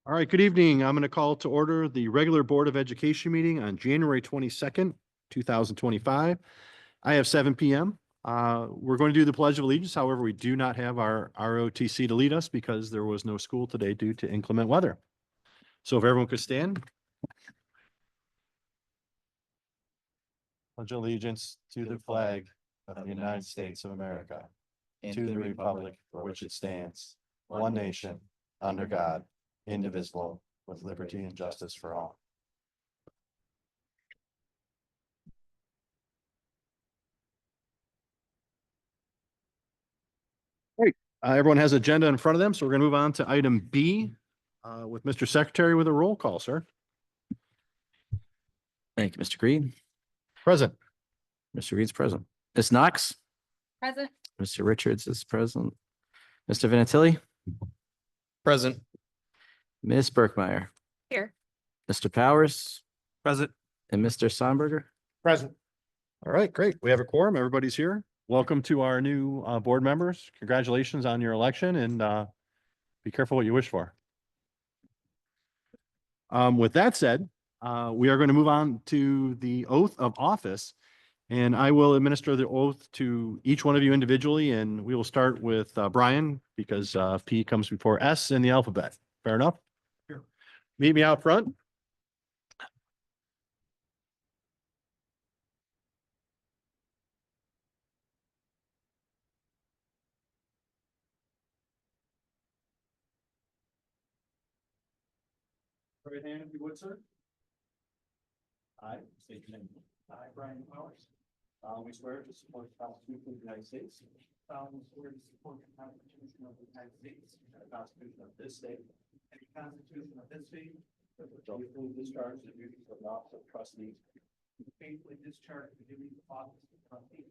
All right, good evening. I'm going to call to order the regular Board of Education meeting on January 22nd, 2025. I have 7 p.m. We're going to do the Pledge of Allegiance. However, we do not have our ROTC to lead us because there was no school today due to inclement weather. So if everyone could stand. Pledge allegiance to the flag of the United States of America, and to the republic for which it stands, one nation, under God, indivisible, with liberty and justice for all. Great. Everyone has agenda in front of them, so we're going to move on to item B with Mr. Secretary with a roll call, sir. Thank you, Mr. Green. Present. Mr. Reed's present. Ms. Knox, Present. Mr. Richards is present. Mr. Vinatieri, Present. Ms. Berkmeyer, Here. Mr. Powers, Present. and Mr. Sonberger. Present. All right, great. We have a quorum. Everybody's here. Welcome to our new board members. Congratulations on your election, and be careful what you wish for. With that said, we are going to move on to the oath of office, and I will administer the oath to each one of you individually, and we will start with Brian because P comes before S in the alphabet. Fair enough? Sure. Meet me out front. Right hand, if you would, sir. I state your name. I, Brian Powers. We swear to support the Constitution of the United States. We swear to support the Constitution of the United States and the Constitution of this state. And the Constitution of this state. That will faithfully discharge the duties of the office of trustee. Faithfully discharge the duties of office of trustee.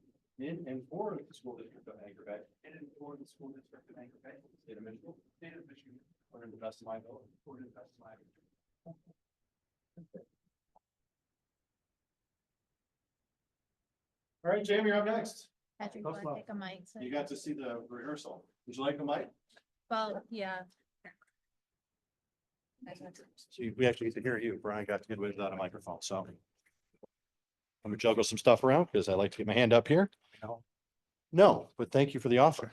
In and for the school district of Anchor Bay. In and for the school district of Anchor Bay. State of Michigan. State of Michigan. According to the best of my ability. According to the best of my ability. All right, Jamie, you're up next. Patrick, Tough you luck. want to take a mic? So- You got to see the rehearsal. Would you like a mic? Well, yeah. We actually get to hear you. Brian got to get without a microphone, so. Let me juggle some stuff around because I like to get my hand up here. No, but thank you for the offer.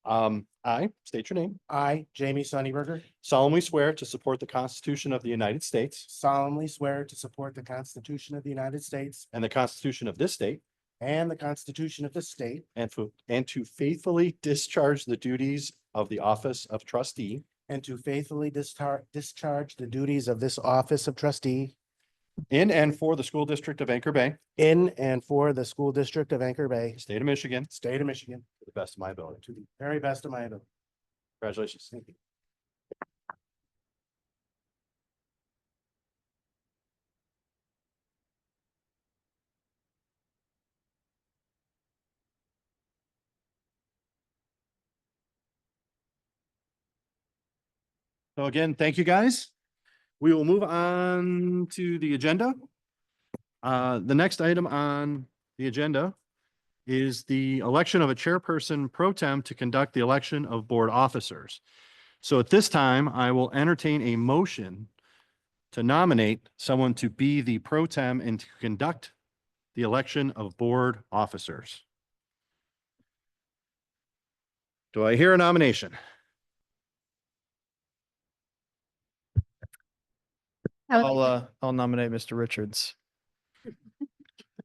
I state your name, I, Jamie Sunnyberger, solemnly swear to support the Constitution of the United States solemnly swear to support the Constitution of the United States and the Constitution of this state and the Constitution of this state, and to faithfully discharge the duties of the office of trustee and to faithfully discharge the duties of this office of trustee in and for the school district of Anchor Bay, in and for the school district of Anchor Bay, state of Michigan, state of Michigan, to the best of my ability. to the very best of my ability. Congratulations. Thank you. So again, thank you, guys. We will move on to the agenda. The next item on the agenda is the election of a chairperson pro tem to conduct the election of board officers. So at this time, I will entertain a motion to nominate someone to be the pro tem and to conduct the election of board officers. Do I hear a nomination? I'll nominate Mr. Richards.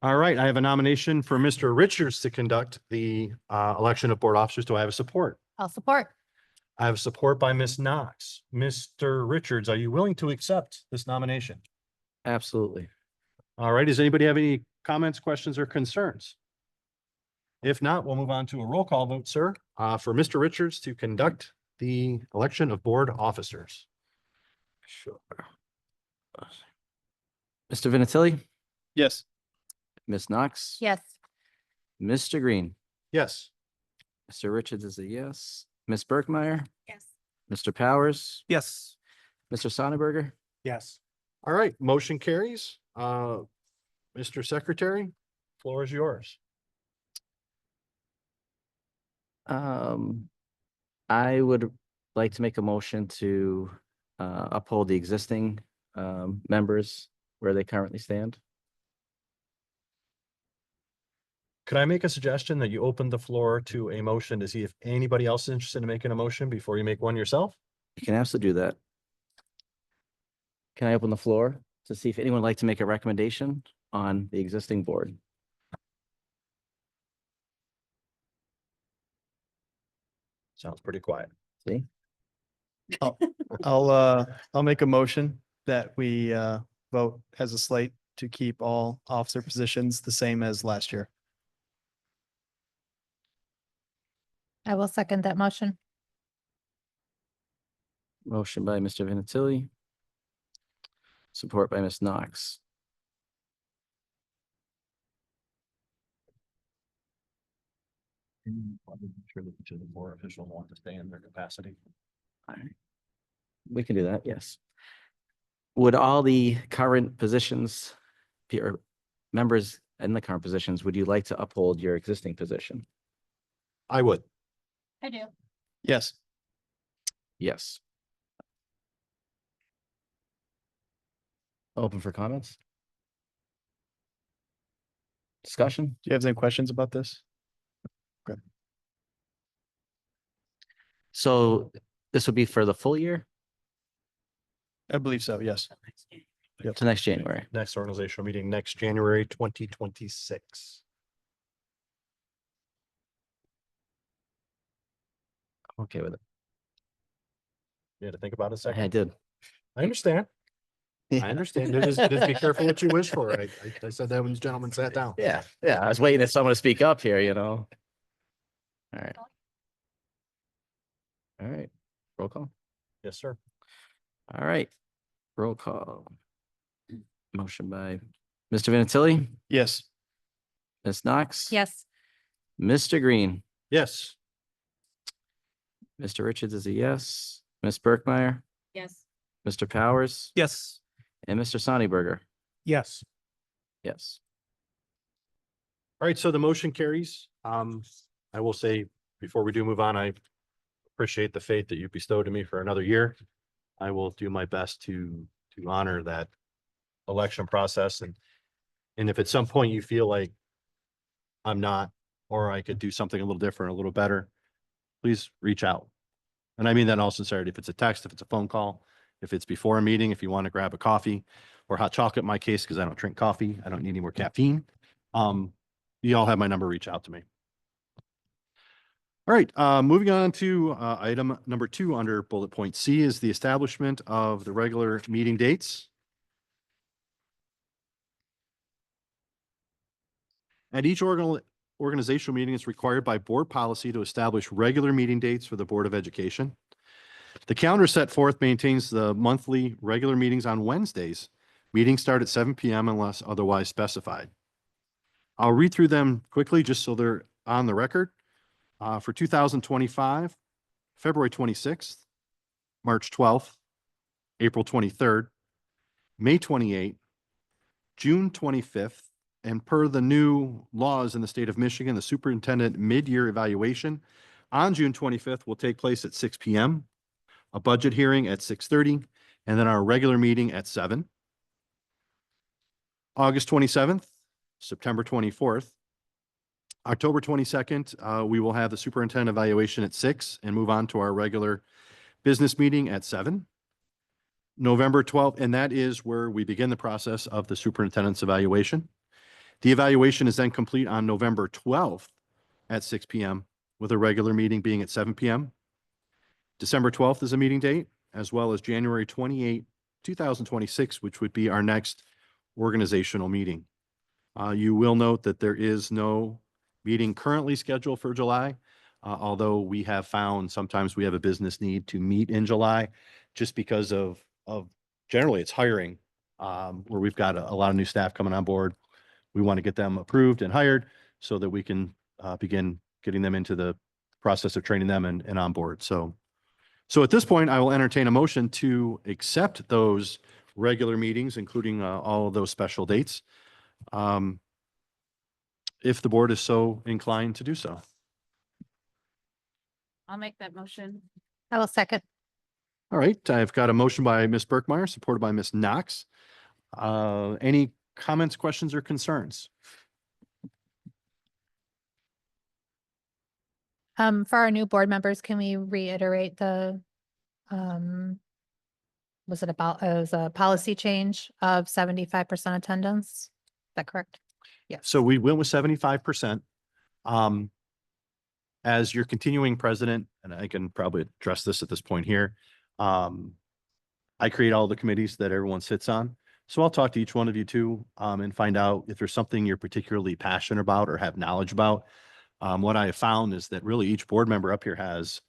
All right, I have a nomination for Mr. Richards to conduct the election of board officers. Do I have a support? I'll support. I have support by Ms. Knox. Mr. Richards, are you willing to accept this nomination? Absolutely. All right, does anybody have any comments, questions, or concerns? If not, we'll move on to a roll call vote, sir, for Mr. Richards to conduct the election of board officers. Sure. Mr. Vinatieri, Yes. Ms. Knox. Yes. Mr. Green, Yes. Mr. Richards is a yes. Ms. Berkmeyer, Yes. Mr. Powers, Yes. Mr. Sonneberger. Yes. All right, motion carries. Mr. Secretary, floor is yours. I would like to make a motion to uphold the existing members where they currently stand. Could I make a suggestion that you open the floor to a motion to see if anybody else is interested in making a motion before you make one yourself? You can absolutely do that. Can I open the floor to see if anyone would like to make a recommendation on the existing board? Sounds pretty quiet. See? I'll make a motion that we vote as a slate to keep all officer positions the same as last year. I will second that motion. Motion by Mr. Vinatieri. Support by Ms. Knox. Sure that each of the board officials want to stay in their capacity. All right. We can do that, yes. Would all the current positions, or members in the current positions, would you like to uphold your existing position? I would. I do. Yes. Yes. Open for comments? Discussion? Do you have any questions about this? So this would be for the full year I believe so, yes. to next January. Next organizational meeting next January 2026. Okay with it. You had to think about it a I second. did. I understand. I understand. Just be careful what you wish for. I said that when the gentleman sat down. Yeah, I was waiting for someone to speak up here, you know? All right. All right, roll call. Yes, sir. All right, roll call. Motion by Mr. Vinatieri, Yes. Ms. Knox. Yes. Mr. Green, Yes. Mr. Richards is a yes. Ms. Berkmeyer, Yes. Mr. Powers, Yes. and Mr. Sonnyberger. Yes. Yes. All right, so the motion carries. I will say, before we do move on, I appreciate the faith that you bestowed in me for another year. I will do my best to honor that election process, and if at some point you feel like I'm not, or I could do something a little different, a little better, please reach out. And I mean that in all sincerity. If it's a text, if it's a phone call, if it's before a meeting, if you want to grab a coffee or hot chocolate in my case, because I don't drink coffee, I don't need any more caffeine. You all have my number, reach out to me. All right, moving on to item number 2 under bullet point C is the establishment of the regular meeting dates. At each organizational meeting, it's required by board policy to establish regular meeting dates for the Board of Education. The calendar set forth maintains the monthly regular meetings on Wednesdays. Meetings start at 7 p.m. unless otherwise specified. I'll read through them quickly just so they're on the record. For 2025, February 26th, March 12th, April 23rd, May 28th, June 25th, and per the new laws in the state of Michigan, the superintendent mid-year evaluation on June 25th will take place at 6 p.m., a budget hearing at 6:30, and then our regular meeting at 7. August 27th, September 24th, October 22nd, we will have the superintendent evaluation at 6 and move on to our regular business meeting at 7. November 12th, and that is where we begin the process of the superintendent's evaluation. The evaluation is then complete on November 12th at 6 p.m. with a regular meeting being at 7 p.m. December 12th is a meeting date, as well as January 28, 2026, which would be our next organizational meeting. You will note that there is no meeting currently scheduled for July, although we have found sometimes we have a business need to meet in July just because of generally it's hiring, where we've got a lot of new staff coming on board. We want to get them approved and hired so that we can begin getting them into the process of training them and on board. So at this point, I will entertain a motion to accept those regular meetings, including all of those special dates, if the board is so inclined to do so. I'll make that motion. I will second. All right, I've got a motion by Ms. Burkmeyer, supported by Ms. Knox. Any comments, questions, or concerns? For our new board members, can we reiterate was it about, it was a policy change of 75% attendance? Is that correct? Yes. So we went with 75%. As your continuing president, and I can probably address this at this point here. I create all the committees that everyone sits on. So I'll talk to each one of you too, and find out if there's something you're particularly passionate about or have knowledge about. What I have found is that really each board member up here has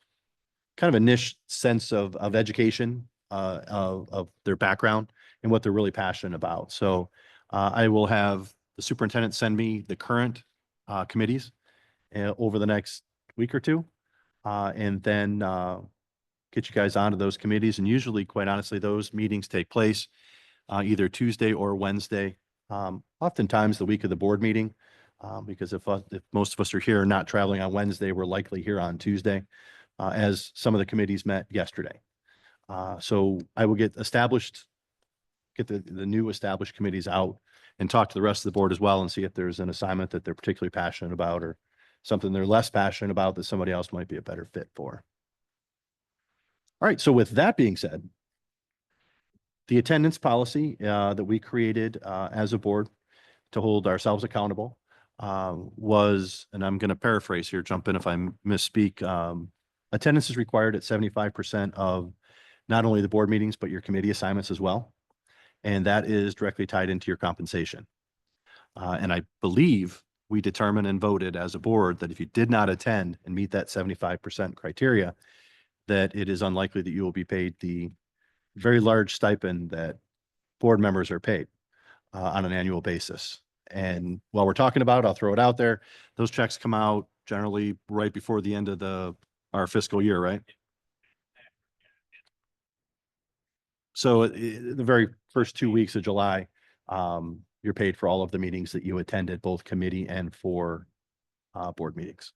kind of a niche sense of education, of their background and what they're really passionate about. So, I will have the superintendent send me the current, committees, over the next week or two. And then, get you guys onto those committees. And usually, quite honestly, those meetings take place, either Tuesday or Wednesday. Oftentimes the week of the board meeting, because if most of us are here not traveling on Wednesday, we're likely here on Tuesday, as some of the committees met yesterday. So I will get the new established committees out and talk to the rest of the board as well and see if there's an assignment that they're particularly passionate about or something they're less passionate about that somebody else might be a better fit for. All right. So with that being said, the attendance policy, that we created, as a board to hold ourselves accountable, was, and I'm going to paraphrase here, jump in if I misspeak. Attendance is required at 75% of not only the board meetings, but your committee assignments as well. And that is directly tied into your compensation. And I believe we determined and voted as a board that if you did not attend and meet that 75% criteria, that it is unlikely that you will be paid the very large stipend that board members are paid, on an annual basis. And while we're talking about it, I'll throw it out there. Those checks come out generally right before the end of our fiscal year, right? So the very first 2 weeks of July, you're paid for all of the meetings that you attended, both committee and for board meetings.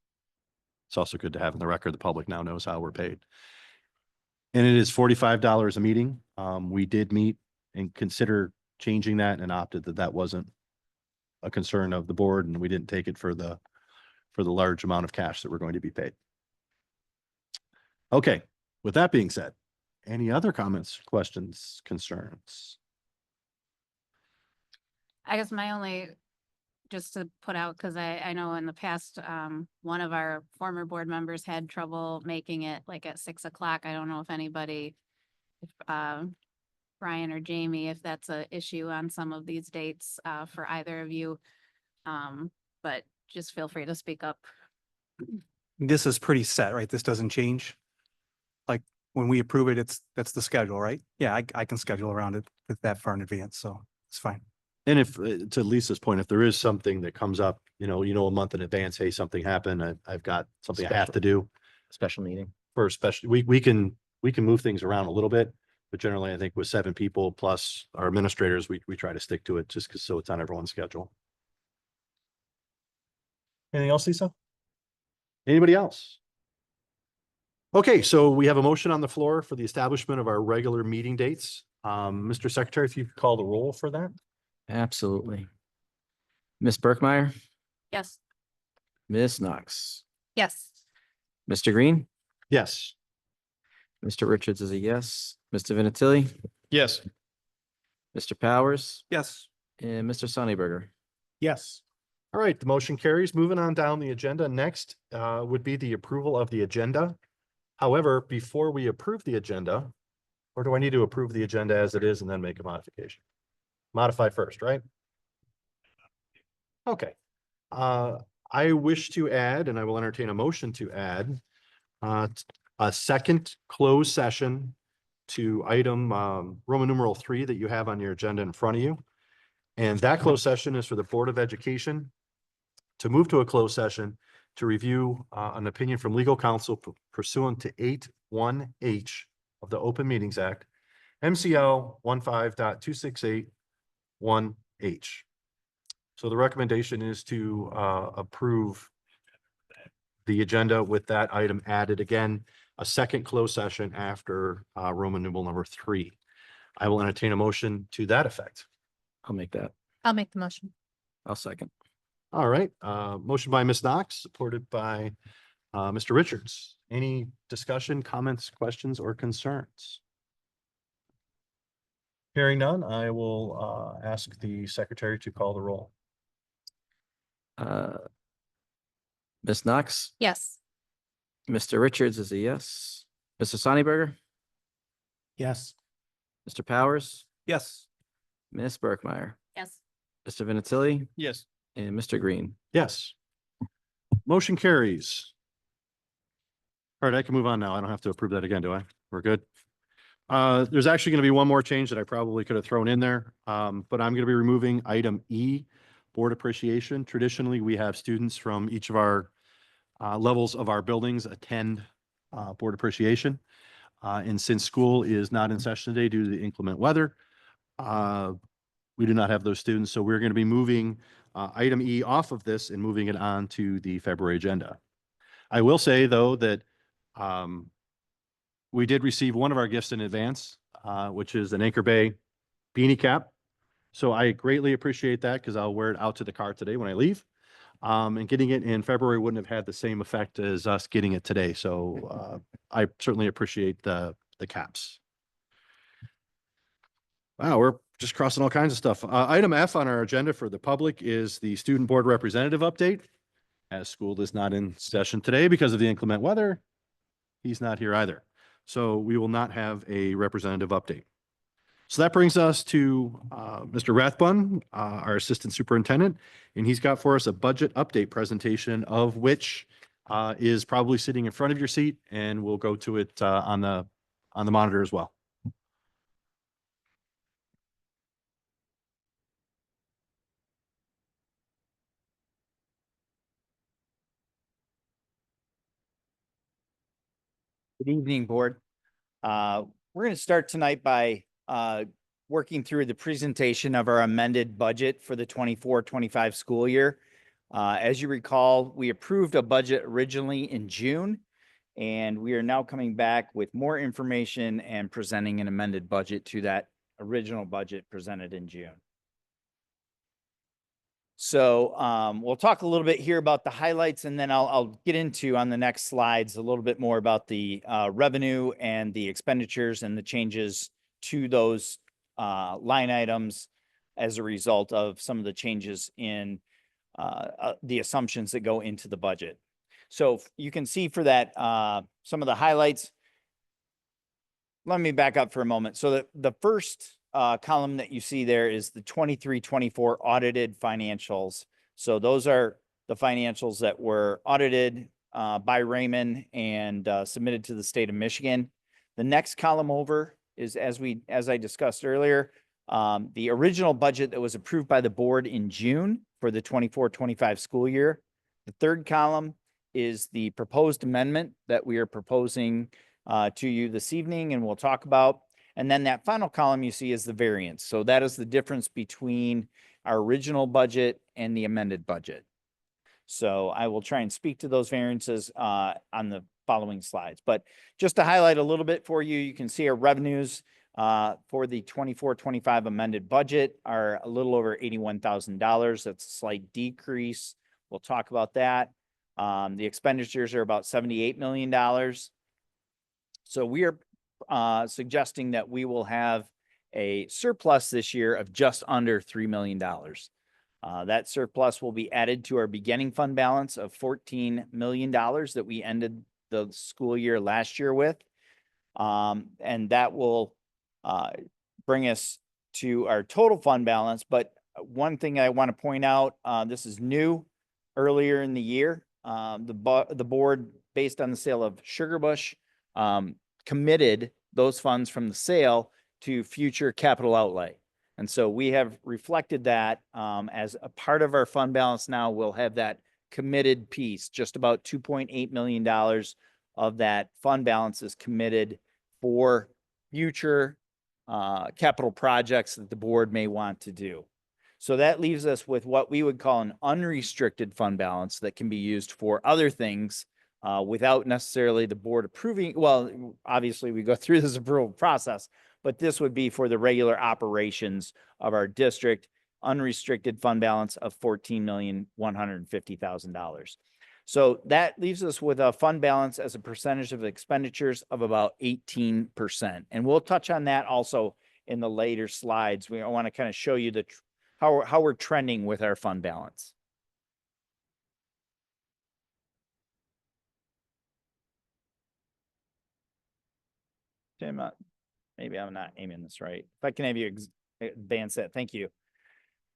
It's also good to have in the record. The public now knows how we're paid. And it is $45 a meeting. We did meet and consider changing that and opted that wasn't a concern of the board, and we didn't take it for the large amount of cash that we're going to be paid. Okay, with that being said, any other comments, questions, concerns? I guess my only, just to put out, because I know in the past, one of our former board members had trouble making it like at 6 o'clock. I don't know if anybody, if Brian or Jamie, if that's a issue on some of these dates, for either of you. But just feel free to speak up. This is pretty set, right? This doesn't change. Like when we approve it, that's the schedule, right? Yeah, I can schedule around it that far in advance, so it's fine. And if, to Lisa's point, if there is something that comes up, a month in advance, hey, something happened, I've got something I have to do Special meeting. for a special, we can move things around a little bit. But generally, I think with 7 people plus our administrators, we try to stick to it just because so it's on everyone's schedule. Anything else, Lisa? Anybody else? Okay, so we have a motion on the floor for the establishment of our regular meeting dates. Mr. Secretary, if you could call the roll for that. Absolutely. Ms. Burkmeyer, Yes. Ms. Knox, Yes. Mr. Green, Yes. Mr. Richards is a yes, Mr. Vinatieri, Yes. Mr. Powers, Yes. and Mr. Sonnyberger. Yes. All right, the motion carries. Moving on down the agenda. Next would be the approval of the agenda. However, before we approve the agenda, or do I need to approve the agenda as it is and then make a modification? Modify first, right? Okay. I wish to add, and I will entertain a motion to add, a second closed session to item Roman numeral 3 that you have on your agenda in front of you. And that closed session is for the Board of Education to move to a closed session to review an opinion from legal counsel pursuant to 8(1)(h) of the Open Meetings Act, MCL 15.268(1)(h). So the recommendation is to approve the agenda with that item added again, a second closed session after Roman numeral number 3. I will entertain a motion to that effect. I'll make that. I'll make the motion. I'll second. All right, motion by Ms. Knox, supported by Mr. Richards. Any discussion, comments, questions, or concerns? Hearing none, I will ask the secretary to call the roll. Ms. Knox, Yes. Mr. Richards is a yes. Mr. Sonneberger, Yes. Mr. Powers, Yes. Ms. Berkmeyer, Yes. Mr. Vinatieri, Yes. and Mr. Green. Yes. Motion carries. All right, I can move on now. I don't have to approve that again, do I? We're good. There's actually going to be one more change that I probably could have thrown in there. But I'm going to be removing item E, board appreciation. Traditionally, we have students from each of our levels of our buildings attend board appreciation. And since school is not in session today due to the inclement weather, we do not have those students. So we're going to be moving item E off of this and moving it on to the February agenda. I will say, though, that we did receive one of our gifts in advance, which is an Anchor Bay beanie cap. So I greatly appreciate that because I'll wear it out to the car today when I leave. And getting it in February wouldn't have had the same effect as us getting it today. So I certainly appreciate the caps. Wow, we're just crossing all kinds of stuff. Item F on our agenda for the public is the student board representative update. As school is not in session today because of the inclement weather, he's not here either. So we will not have a representative update. So that brings us to Mr. Rathbun, our assistant superintendent, and he's got for us a budget update presentation of which is probably sitting in front of your seat, and we'll go to it on the monitor as well. Good evening, Board. We're going to start tonight by working through the presentation of our amended budget for the 24-25 school year. As you recall, we approved a budget originally in June, and we are now coming back with more information and presenting an amended budget to that original budget presented in June. So we'll talk a little bit here about the highlights, and then I'll get into on the next slides a little bit more about the revenue and the expenditures and the changes to those line items as a result of some of the changes in the assumptions that go into the budget. So you can see for that some of the highlights. Let me back up for a moment. So the first column that you see there is the 23-24 audited financials. So those are the financials that were audited by Raymond and submitted to the state of Michigan. The next column over is, as I discussed earlier, the original budget that was approved by the board in June for the 24-25 school year. The third column is the proposed amendment that we are proposing to you this evening, and we'll talk about. And then that final column you see is the variance. So that is the difference between our original budget and the amended budget. So I will try and speak to those variances on the following slides. But just to highlight a little bit for you, you can see our revenues for the 24-25 amended budget are a little over $81,000. That's a slight decrease. We'll talk about that. The expenditures are about $78 million. So we are suggesting that we will have a surplus this year of just under $3 million. That surplus will be added to our beginning fund balance of $14 million that we ended the school year last year with. And that will bring us to our total fund balance. But one thing I want to point out, this is new. Earlier in the year, the board, based on the sale of Sugarbush, committed those funds from the sale to future capital outlay. And so we have reflected that as a part of our fund balance now. We'll have that committed piece, just about $2.8 million of that fund balance is committed for future capital projects that the board may want to do. So that leaves us with what we would call an unrestricted fund balance that can be used for other things without necessarily the board approving. Well, obviously we go through this approval process, but this would be for the regular operations of our district, unrestricted fund balance of $14,150,000. So that leaves us with a fund balance as a percentage of expenditures of about 18%. And we'll touch on that also in the later slides. I want to kind of show you how we're trending with our fund balance. Tim, maybe I'm not aiming this right. If I can have you advance that, thank you.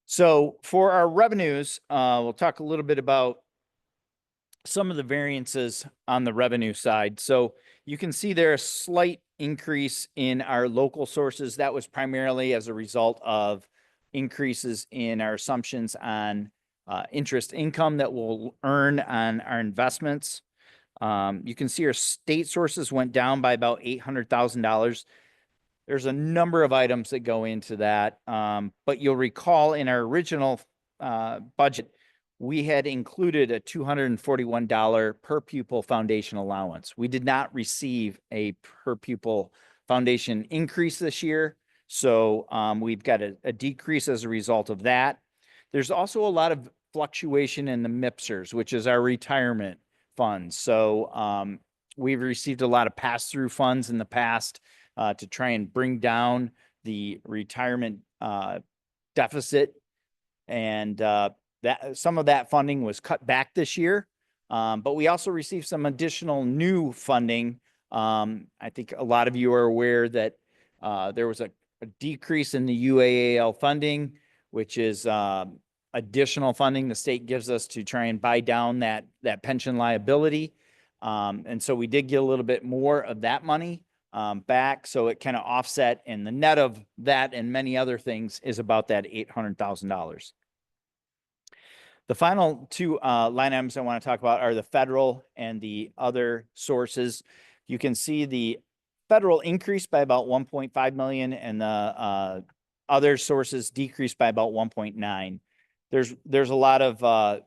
So for our revenues, we'll talk a little bit about some of the variances on the revenue side. So you can see there a slight increase in our local sources. That was primarily as a result of increases in our assumptions on interest income that we'll earn on our investments. You can see our state sources went down by about $800,000. There's a number of items that go into that. But you'll recall in our original budget, we had included a $241 per pupil foundation allowance. We did not receive a per pupil foundation increase this year. So we've got a decrease as a result of that. There's also a lot of fluctuation in the MIPSers, which is our retirement funds. So we've received a lot of pass-through funds in the past to try and bring down the retirement deficit. And that some of that funding was cut back this year. But we also received some additional new funding. I think a lot of you are aware that there was a decrease in the UAAL funding, which is additional funding the state gives us to try and buy down that pension liability. And so we did get a little bit more of that money back. So it kind of offset, and the net of that and many other things is about that $800,000. The final two line items I want to talk about are the federal and the other sources. You can see the federal increased by about 1.5 million and the other sources decreased by about 1.9. There's a lot of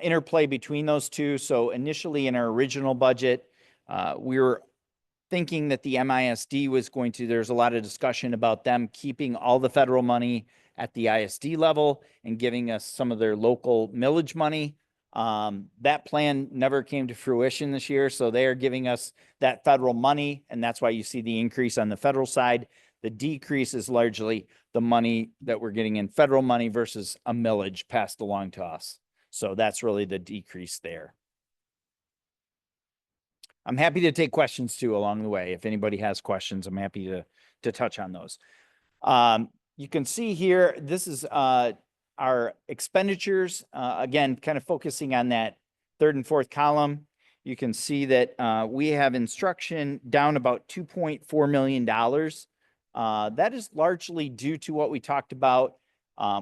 interplay between those two. So initially in our original budget, we were thinking that the MISD was going to, there's a lot of discussion about them keeping all the federal money at the ISD level and giving us some of their local millage money. That plan never came to fruition this year. So they are giving us that federal money. And that's why you see the increase on the federal side. The decrease is largely the money that we're getting in federal money versus a millage passed along to us. So that's really the decrease there. I'm happy to take questions too along the way. If anybody has questions, I'm happy to touch on those. You can see here, this is our expenditures. Again, kind of focusing on that third and fourth column. You can see that we have instruction down about $2.4 million. That is largely due to what we talked about,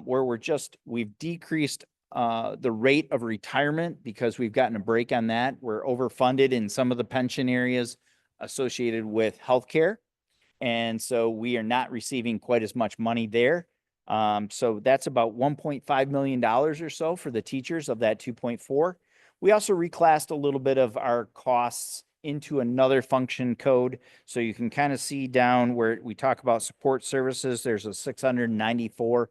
where we've decreased the rate of retirement because we've gotten a break on that. We're overfunded in some of the pension areas associated with healthcare. And so we are not receiving quite as much money there. So that's about $1.5 million or so for the teachers of that 2.4. We also reclassed a little bit of our costs into another function code. So you can kind of see down where we talk about support services, there's a 694.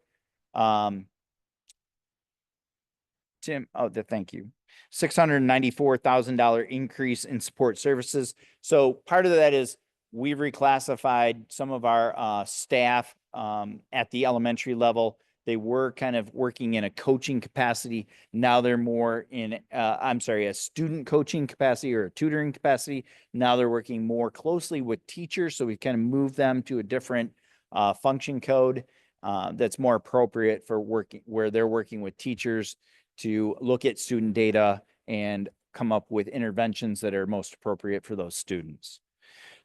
Tim, thank you. $694,000 increase in support services. So part of that is we've reclassified some of our staff at the elementary level. They were kind of working in a coaching capacity. Now they're more in, a student coaching capacity or a tutoring capacity. Now they're working more closely with teachers. So we kind of moved them to a different function code that's more appropriate for working, where they're working with teachers to look at student data and come up with interventions that are most appropriate for those students.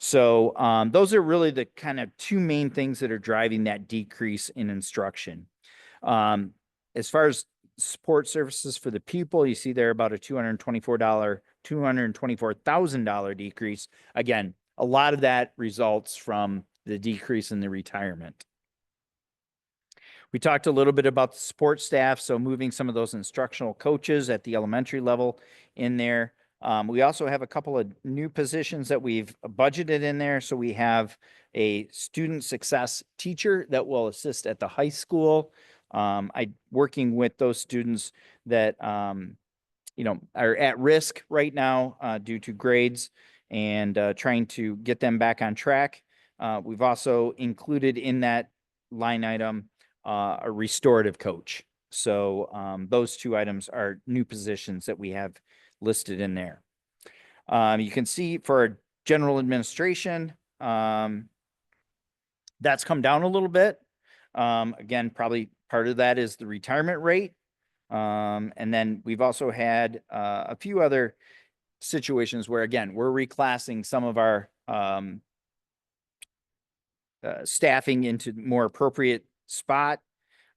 So those are really the kind of two main things that are driving that decrease in instruction. As far as support services for the pupil, you see there about a $224,000 decrease. Again, a lot of that results from the decrease in the retirement. We talked a little bit about the support staff, so moving some of those instructional coaches at the elementary level in there. We also have a couple of new positions that we've budgeted in there. So we have a student success teacher that will assist at the high school. Working with those students that, are at risk right now, due to grades and, trying to get them back on track. We've also included in that line item, a restorative coach. So, those two items are new positions that we have listed in there. You can see for our general administration, that's come down a little bit. Again, probably part of that is the retirement rate. And then we've also had a few other situations where, again, we're reclassing some of our staffing into more appropriate spot.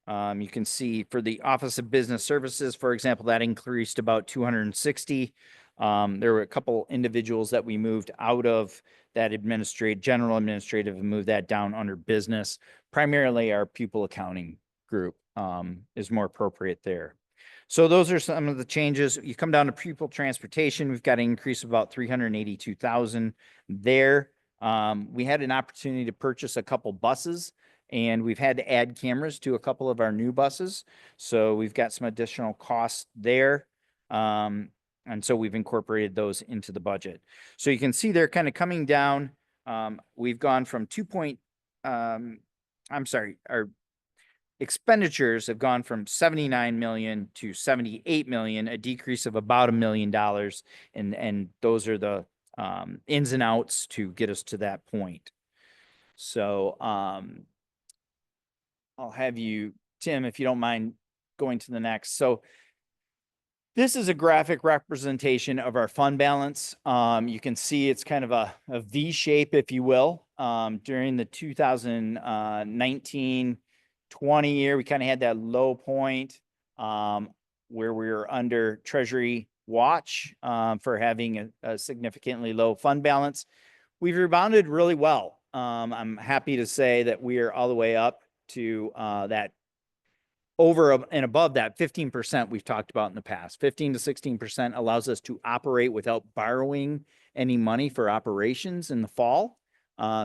You can see for the Office of Business Services, for example, that increased about 260. There were a couple individuals that we moved out of that general administrative and moved that down under business. Primarily our pupil accounting group is more appropriate there. So those are some of the changes. You come down to pupil transportation, we've got an increase of about 382,000 there. We had an opportunity to purchase a couple buses, and we've had to add cameras to a couple of our new buses. So we've got some additional costs there. And so we've incorporated those into the budget. So you can see they're kind of coming down. We've gone from our expenditures have gone from 79 million to 78 million, a decrease of about $1 million. And those are the ins and outs to get us to that point. So I'll have you, Tim, if you don't mind going to the next. So this is a graphic representation of our fund balance. You can see it's kind of a V shape, if you will. During the 2019-20 year, we kind of had that low point where we were under Treasury watch for having a significantly low fund balance. We've rebounded really well. I'm happy to say that we are all the way up to that over and above that 15% we've talked about in the past. 15 to 16% allows us to operate without borrowing any money for operations in the fall.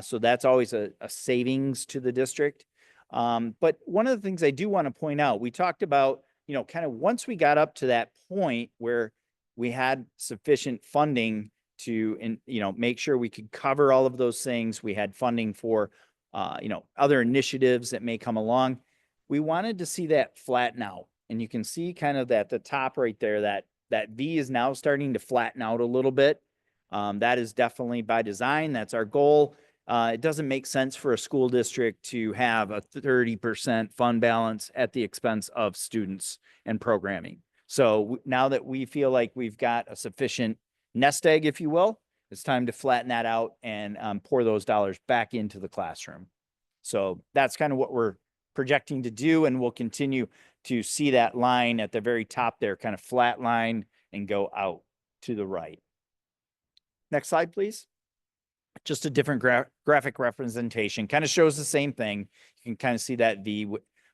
So that's always a savings to the district. But one of the things I do want to point out, we talked about, kind of once we got up to that point where we had sufficient funding to, make sure we could cover all of those things. We had funding for, other initiatives that may come along. We wanted to see that flatten out. And you can see kind of at the top right there, that V is now starting to flatten out a little bit. That is definitely by design. That's our goal. It doesn't make sense for a school district to have a 30% fund balance at the expense of students and programming. So now that we feel like we've got a sufficient nest egg, if you will, it's time to flatten that out and pour those dollars back into the classroom. So that's kind of what we're projecting to do, and we'll continue to see that line at the very top there, kind of flat line and go out to the right. Next slide, please. Just a different graphic representation, kind of shows the same thing. You can kind of see that V,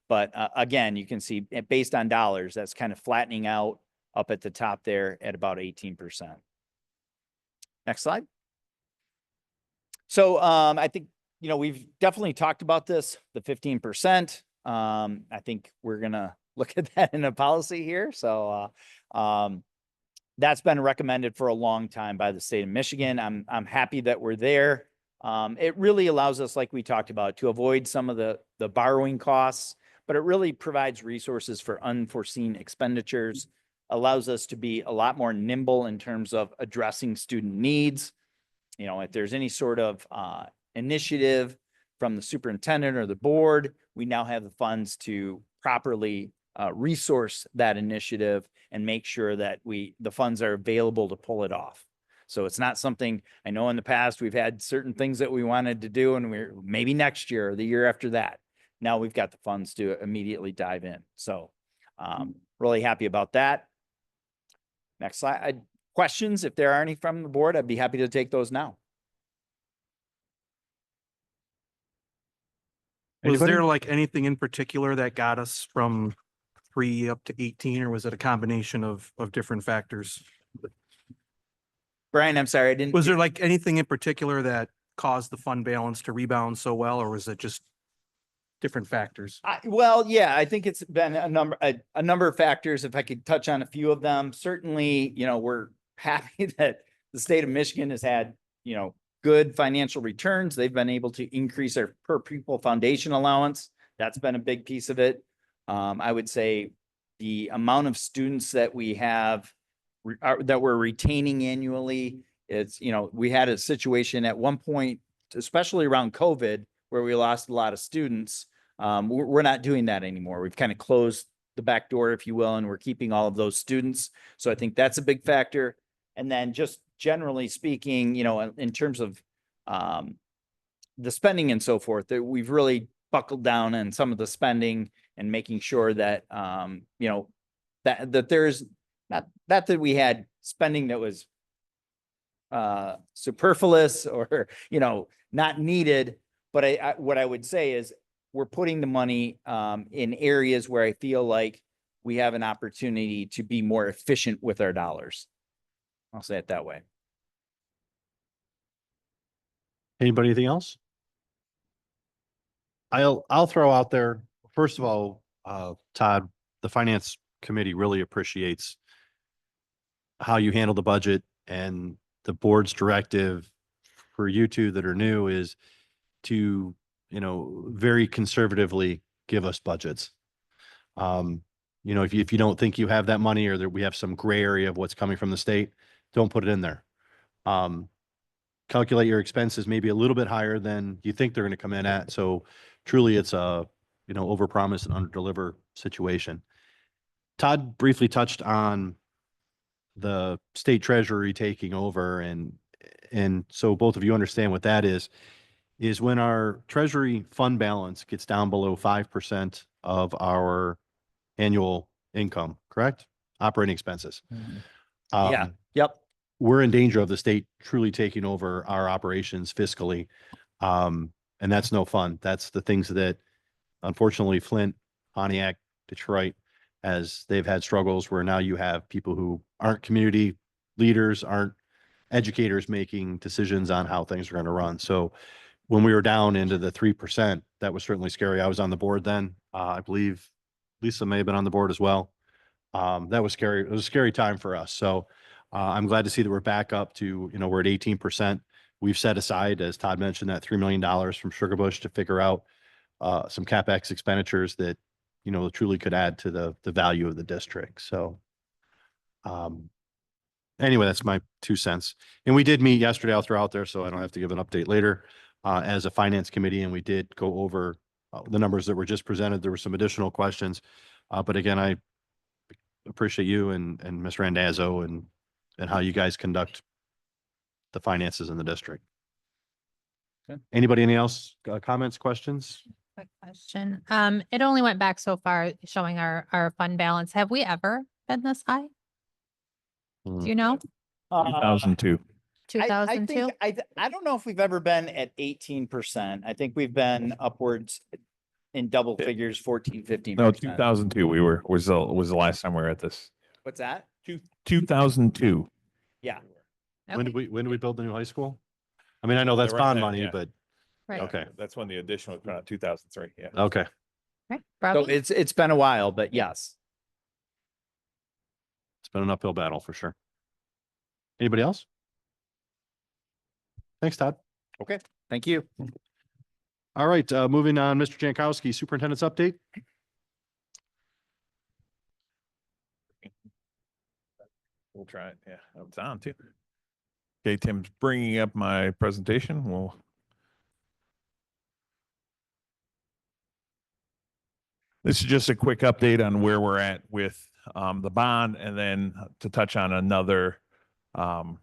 but again, you can see based on dollars, that's kind of flattening out up at the top there at about 18%. Next slide. So I think, we've definitely talked about this, the 15%. I think we're going to look at that in a policy here. So that's been recommended for a long time by the state of Michigan. I'm happy that we're there. It really allows us, like we talked about, to avoid some of the borrowing costs, but it really provides resources for unforeseen expenditures, allows us to be a lot more nimble in terms of addressing student needs. If there's any sort of initiative from the superintendent or the board, we now have the funds to properly resource that initiative and make sure that the funds are available to pull it off. So it's not something, I know in the past we've had certain things that we wanted to do and we're maybe next year or the year after that. Now we've got the funds to immediately dive in. So really happy about that. Next slide. Questions, if there are any from the board, I'd be happy to take those now. Was Anybody? there like anything in particular that got us from 3 up to 18, or was it a combination of different factors? Brian, I'm sorry, I didn't. Was there like anything in particular that caused the fund balance to rebound so well, or was it just different factors? Well, yeah, I think it's been a number of factors. If I could touch on a few of them, certainly, we're happy that the state of Michigan has had, good financial returns. They've been able to increase their per pupil foundation allowance. That's been a big piece of it. I would say the amount of students that we have that we're retaining annually, it's, we had a situation at one point, especially around COVID, where we lost a lot of students. We're not doing that anymore. We've kind of closed the back door, if you will, and we're keeping all of those students. So I think that's a big factor. And then just generally speaking, in terms of the spending and so forth, that we've really buckled down on some of the spending and making sure that, that there's not that we had spending that was superfluous or, not needed. But what I would say is we're putting the money in areas where I feel like we have an opportunity to be more efficient with our dollars. I'll say it that way. Anybody, anything else? I'll throw out there, first of all, Todd, the finance committee really appreciates how you handle the budget, and the board's directive for you two that are new is to, very conservatively give us budgets. If you don't think you have that money, or that we have some gray area of what's coming from the state, don't put it in there. Calculate your expenses maybe a little bit higher than you think they're going to come in at. So truly it's a, overpromise and underdeliver situation. Todd briefly touched on the state treasury taking over, and so both of you understand what that is when our treasury fund balance gets down below 5% of our annual income, correct? Operating expenses. Yeah. Yep. We're in danger of the state truly taking over our operations fiscally. And that's no fun. That's the things that unfortunately Flint, Pontiac, Detroit, as they've had struggles where now you have people who aren't community leaders, aren't educators making decisions on how things are going to run. So when we were down into the 3%, that was certainly scary. I was on the board then. I believe Lisa may have been on the board as well. That was scary. It was a scary time for us. So I'm glad to see that we're back up to, we're at 18%. We've set aside, as Todd mentioned, that $3 million from Sugar Bush to figure out some CapEx expenditures that, truly could add to the value of the district. So anyway, that's my 2 cents. And we did meet yesterday. I'll throw out there so I don't have to give an update later as a finance committee. And we did go over the numbers that were just presented. There were some additional questions. But again, I appreciate you and Ms. Randazzo and how you guys conduct the finances in the district. Okay. Anybody, any else comments, questions? Quick question. It only went back so far showing our fund balance. Have we ever been this high? Do you know? 2002. Two thousand two? I don't know if we've ever been at 18%. I think we've been upwards in double figures, 14, 15%. No, 2002. Was the last time we were at this. What's that? 2002. Yeah. When did we build the new high school? I mean, I know that's bond money, but Right. okay. That's when the addition was put out, 2003. Yeah. Okay. Right. So Probably. it's been a while, but yes. It's been an uphill battle for sure. Anybody else? Thanks, Todd. Okay. Thank you. All right, moving on, Mr. Jankowski, superintendent's update. We'll try it. Yeah, it's on too. Okay, Tim's bringing up my presentation. This is just a quick update on where we're at with the bond, and then to touch on another item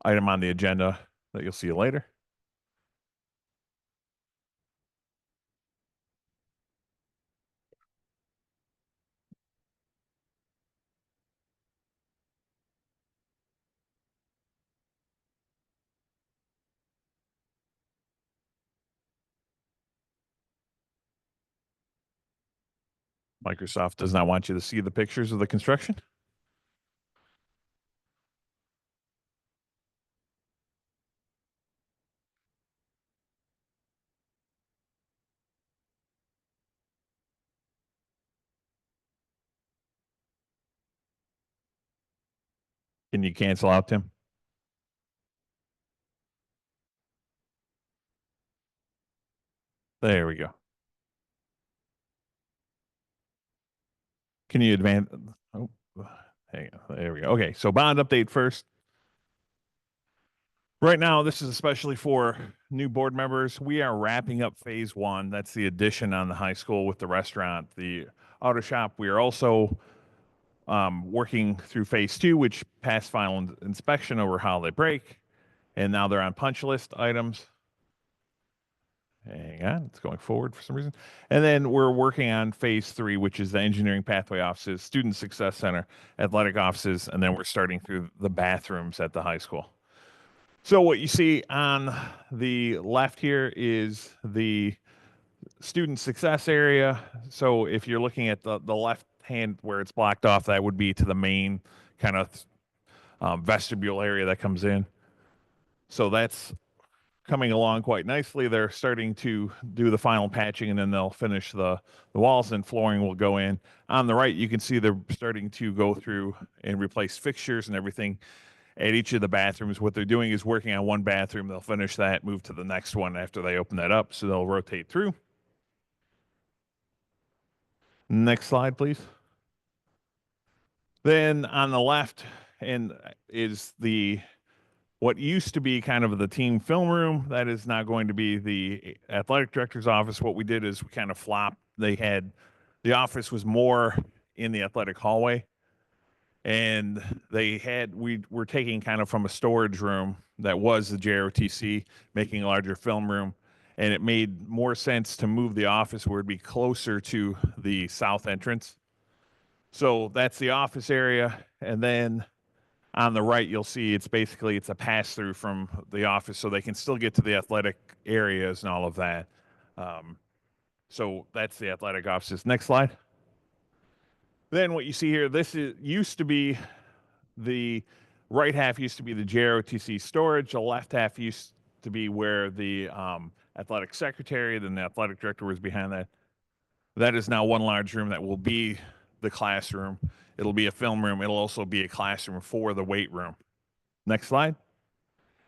on the agenda that you'll see later. Microsoft does not want you to see the pictures of the construction. Can you cancel out, Tim? There we go. Can you advance? Oh, hang on. There we go. Okay, so bond update first. Right now, this is especially for new board members. We are wrapping up phase one. That's the addition on the high school with the restaurant, the auto shop. We are also working through phase two, which passed final inspection over holiday break. And now they're on punch list items. Hang on, it's going forward for some reason. And then we're working on phase three, which is the engineering pathway offices, student success center, athletic offices, and then we're starting through the bathrooms at the high school. So what you see on the left here is the student success area. So if you're looking at the left hand where it's blocked off, that would be to the main kind of vestibule area that comes in. So that's coming along quite nicely. They're starting to do the final patching, and then they'll finish the walls, and flooring will go in. On the right, you can see they're starting to go through and replace fixtures and everything at each of the bathrooms. What they're doing is working on one bathroom. They'll finish that, move to the next one after they open that up. So they'll rotate through. Next slide, please. Then on the left is what used to be kind of the team film room. That is now going to be the athletic director's office. What we did is we kind of flopped. The office was more in the athletic hallway, and we were taking kind of from a storage room that was the JROTC, making a larger film room. And it made more sense to move the office where it'd be closer to the south entrance. So that's the office area. And then on the right, you'll see it's a pass through from the office, so they can still get to the athletic areas and all of that. So that's the athletic offices. Next slide. Then what you see here, used to be the right half used to be the JROTC storage. The left half used to be where the athletic secretary, then the athletic director was behind that. That is now one large room that will be the classroom. It'll be a film room. It'll also be a classroom for the weight room. Next slide.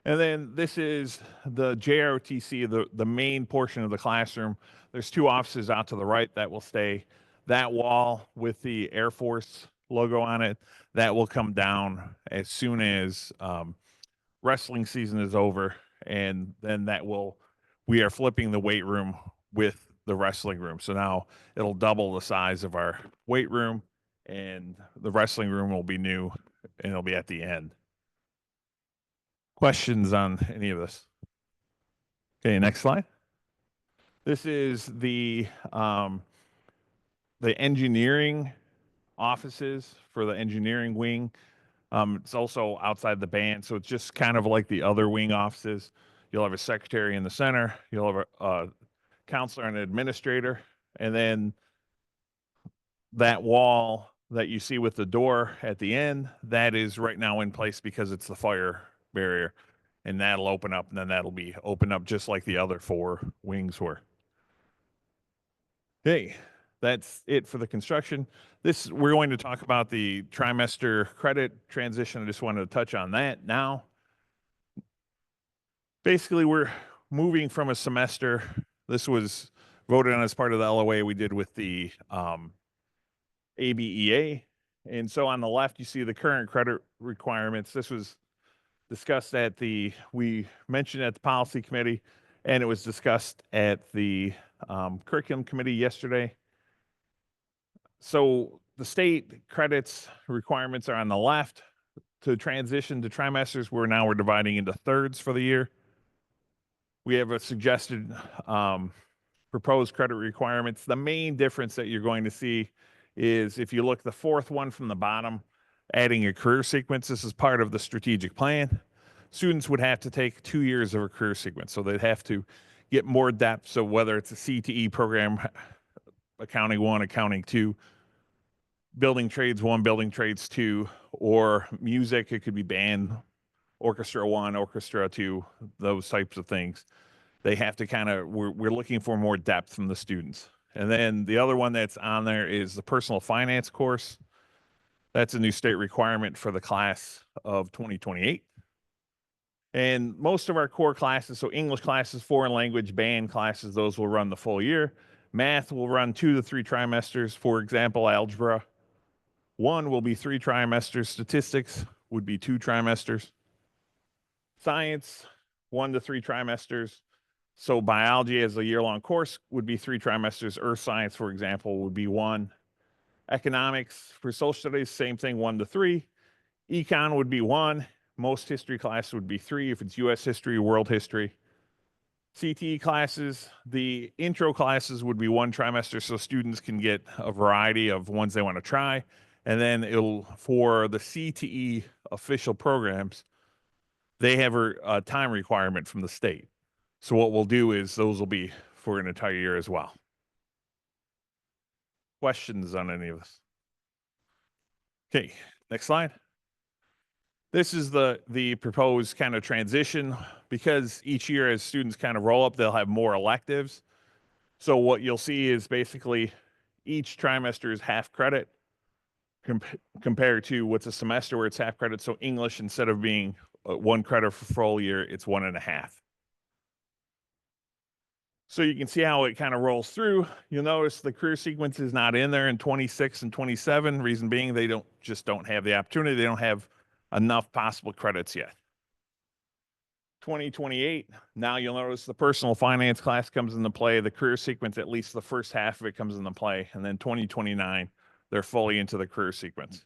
And then this is the JROTC, the main portion of the classroom. There's two offices out to the right that will stay. That wall with the Air Force logo on it, that will come down as soon as wrestling season is over. And then we are flipping the weight room with the wrestling room. So now it'll double the size of our weight room, and the wrestling room will be new, and it'll be at the end. Questions on any of this? Okay, next slide. This is the engineering offices for the engineering wing. It's also outside the band, so it's just kind of like the other wing offices. You'll have a secretary in the center. You'll have a counselor and an administrator. And then that wall that you see with the door at the end, that is right now in place because it's the fire barrier. And that'll open up, and then that'll be open up just like the other four wings were. Okay, that's it for the construction. We're going to talk about the trimester credit transition. I just wanted to touch on that now. Basically, we're moving from a semester. This was voted on as part of the LOA we did with the ABEA. And so on the left, you see the current credit requirements. This was discussed we mentioned at the policy committee, and it was discussed at the curriculum committee yesterday. So the state credits requirements are on the left. To transition to trimesters, we're dividing into thirds for the year. We have a suggested proposed credit requirements. The main difference that you're going to see is if you look the fourth one from the bottom, adding a career sequence. This is part of the strategic plan. Students would have to take 2 years of a career sequence, so they'd have to get more depth. So whether it's a CTE program, accounting 1, accounting 2, building trades 1, building trades 2, or music, it could be band, orchestra 1, orchestra 2, those types of things. They have to we're looking for more depth from the students. And then the other one that's on there is the personal finance course. That's a new state requirement for the class of 2028. And most of our core classes, so English classes, foreign language, band classes, those will run the full year. Math will run 2 to 3 trimesters. For example, algebra 1 will be 3 trimesters. Statistics would be 2 trimesters. Science, 1 to 3 trimesters. So biology as a year-long course would be 3 trimesters. Earth science, for example, would be 1. Economics for social studies, same thing, 1 to 3. Econ would be 1. Most history classes would be 3 if it's US history, world history. CTE classes, the intro classes would be 1 trimester, so students can get a variety of ones they want to try. And then for the CTE official programs, they have a time requirement from the state. So what we'll do is those will be for an entire year as well. Questions on any of this? Okay, next slide. This is the proposed kind of transition, because each year as students kind of roll up, they'll have more electives. So what you'll see is basically each trimester is half credit compared to what's a semester where it's half credit. So English, instead of being 1 credit for full year, it's 1.5. So you can see how it kind of rolls through. You'll notice the career sequence is not in there in 26 and 27. Reason being, they don't have the opportunity. They don't have enough possible credits yet. 2028, now you'll notice the personal finance class comes into play. The career sequence, at least the first half of it, comes into play. And then 2029, they're fully into the career sequence.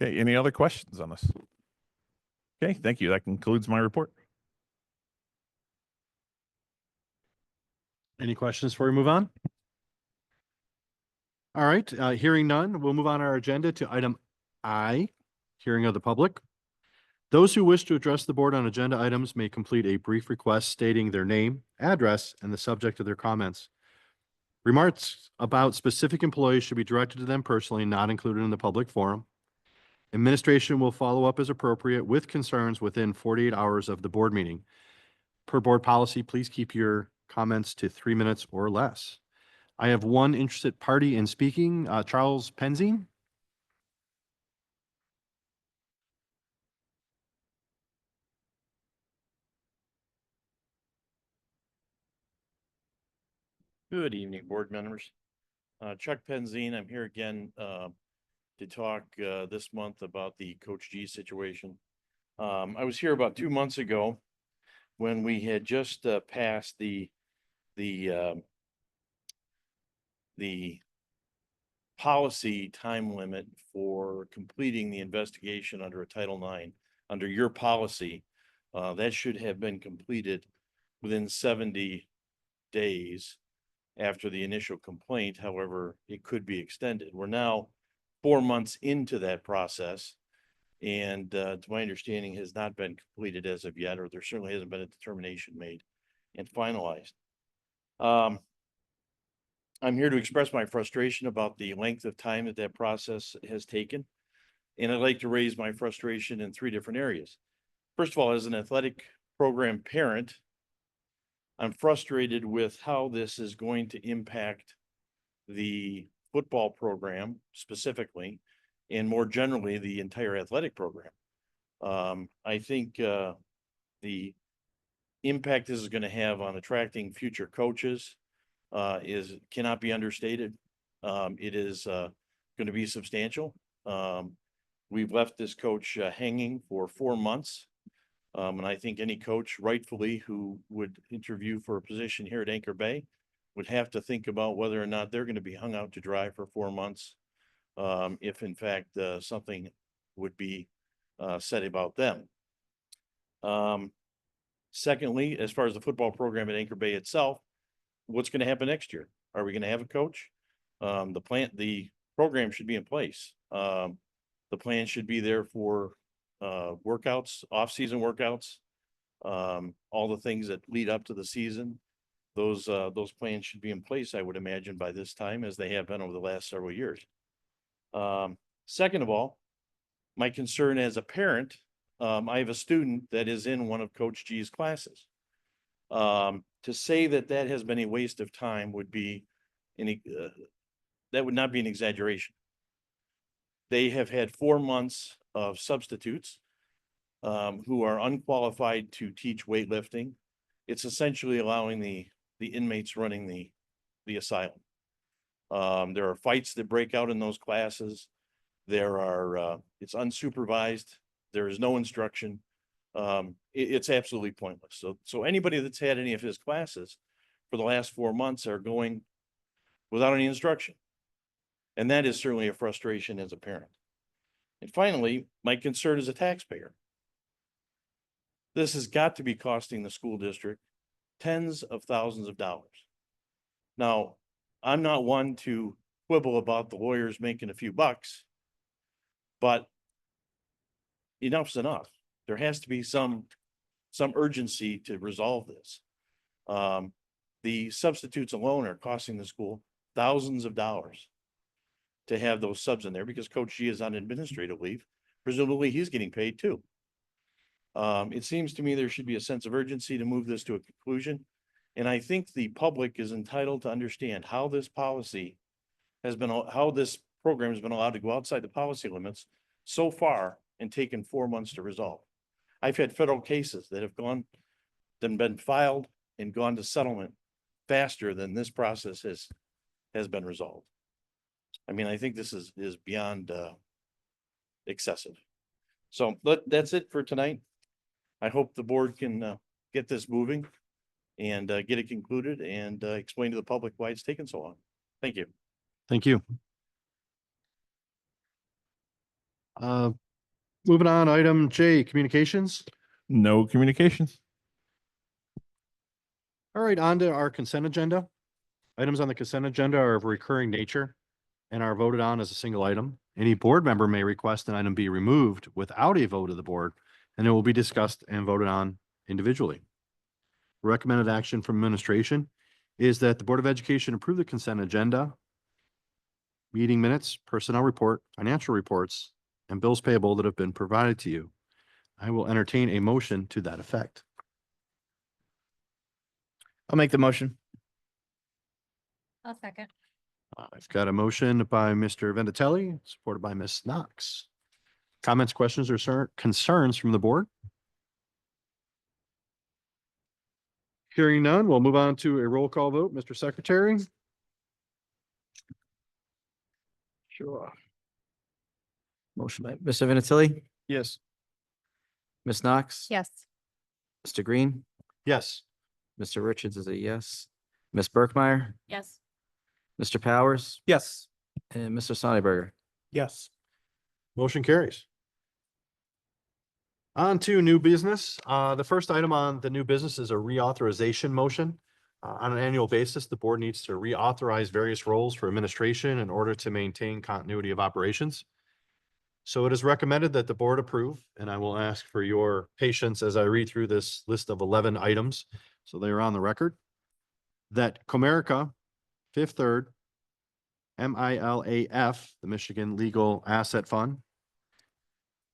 Okay, any other questions on this? Okay, thank you. That concludes my report. Any questions before we move on? All right, hearing none, we'll move on our agenda to item I, hearing of the public. Those who wish to address the board on agenda items may complete a brief request stating their name, address, and the subject of their comments. Remarks about specific employees should be directed to them personally, not included in the public forum. Administration will follow up as appropriate with concerns within 48 hours of the board meeting. Per board policy, please keep your comments to 3 minutes or less. I have one interested party in speaking, Charles Penzine. Good evening, board members. Chuck Penzine, I'm here again to talk this month about the Coach G situation. I was here about 2 months ago when we had just passed the policy time limit for completing the investigation under a Title IX. Under your policy, that should have been completed within 70 days after the initial complaint. However, it could be extended. We're now 4 months into that process, and to my understanding has not been completed as of yet, or there certainly hasn't been a determination made and finalized. I'm here to express my frustration about the length of time that process has taken. And I'd like to raise my frustration in 3 different areas. First of all, as an athletic program parent, I'm frustrated with how this is going to impact the football program specifically, and more generally, the entire athletic program. I think the impact this is going to have on attracting future coaches cannot be understated. It is going to be substantial. We've left this coach hanging for 4 months. And I think any coach rightfully who would interview for a position here at Anchor Bay would have to think about whether or not they're going to be hung out to dry for 4 months. If in fact something would be said about them. Secondly, as far as the football program at Anchor Bay itself, what's going to happen next year? Are we going to have a coach? The program should be in place. The plan should be there for workouts, off-season workouts, all the things that lead up to the season. Those plans should be in place, I would imagine, by this time, as they have been over the last several years. Second of all, my concern as a parent, I have a student that is in one of Coach G's classes. To say that has been a waste of time would be that would not be an exaggeration. They have had 4 months of substitutes who are unqualified to teach weightlifting. It's essentially allowing the inmates running the asylum. There are fights that break out in those classes. There are, it's unsupervised. There is no instruction. It's absolutely pointless. So anybody that's had any of his classes for the last 4 months are going without any instruction. And that is certainly a frustration as a parent. And finally, my concern as a taxpayer. This has got to be costing the school district tens of thousands of dollars. Now, I'm not one to quibble about the lawyers making a few bucks, but enough's enough. There has to be some urgency to resolve this. The substitutes alone are costing the school thousands of dollars to have those subs in there because Coach G is on administrative leave. Presumably he's getting paid too. It seems to me there should be a sense of urgency to move this to a conclusion. And I think the public is entitled to understand how this policy has been, how this program has been allowed to go outside the policy limits so far and taken 4 months to resolve. I've had federal cases that have been filed and gone to settlement faster than this process has been resolved. I mean, I think this is beyond excessive. So that's it for tonight. I hope the board can get this moving and get it concluded and explain to the public why it's taken so long. Thank you. Thank you. Moving on, item J, communications. No communications. All right, on to our consent agenda. Items on the consent agenda are of recurring nature and are voted on as a single item. Any board member may request an item be removed without a vote of the board, and it will be discussed and voted on individually. Recommended action from administration is that the Board of Education approve the consent agenda, meeting minutes, personnel report, financial reports, and bills payable that have been provided to you. I will entertain a motion to that effect. I'll make the motion. I'll second. I've got a motion by Mr. Vendatelli, supported by Ms. Knox. Comments, questions, or concerns from the board? Hearing none, we'll move on to a roll call vote. Mr. Secretary? Sure. Motion by Mr. Vinatieri, Yes. Ms. Knox. Yes. Mr. Green, Yes. Mr. Richards is a yes. Ms. Berkmeyer, Yes. Mr. Powers, Yes. and Mr. Sonneberger. Yes. Motion carries. On to new business. The first item on the new business is a reauthorization motion. On an annual basis, the board needs to reauthorize various roles for administration in order to maintain continuity of operations. So it is recommended that the board approve, and I will ask for your patience as I read through this list of 11 items, so they are on the record. That Comerica, Fifth Third, MILAF, the Michigan Legal Asset Fund,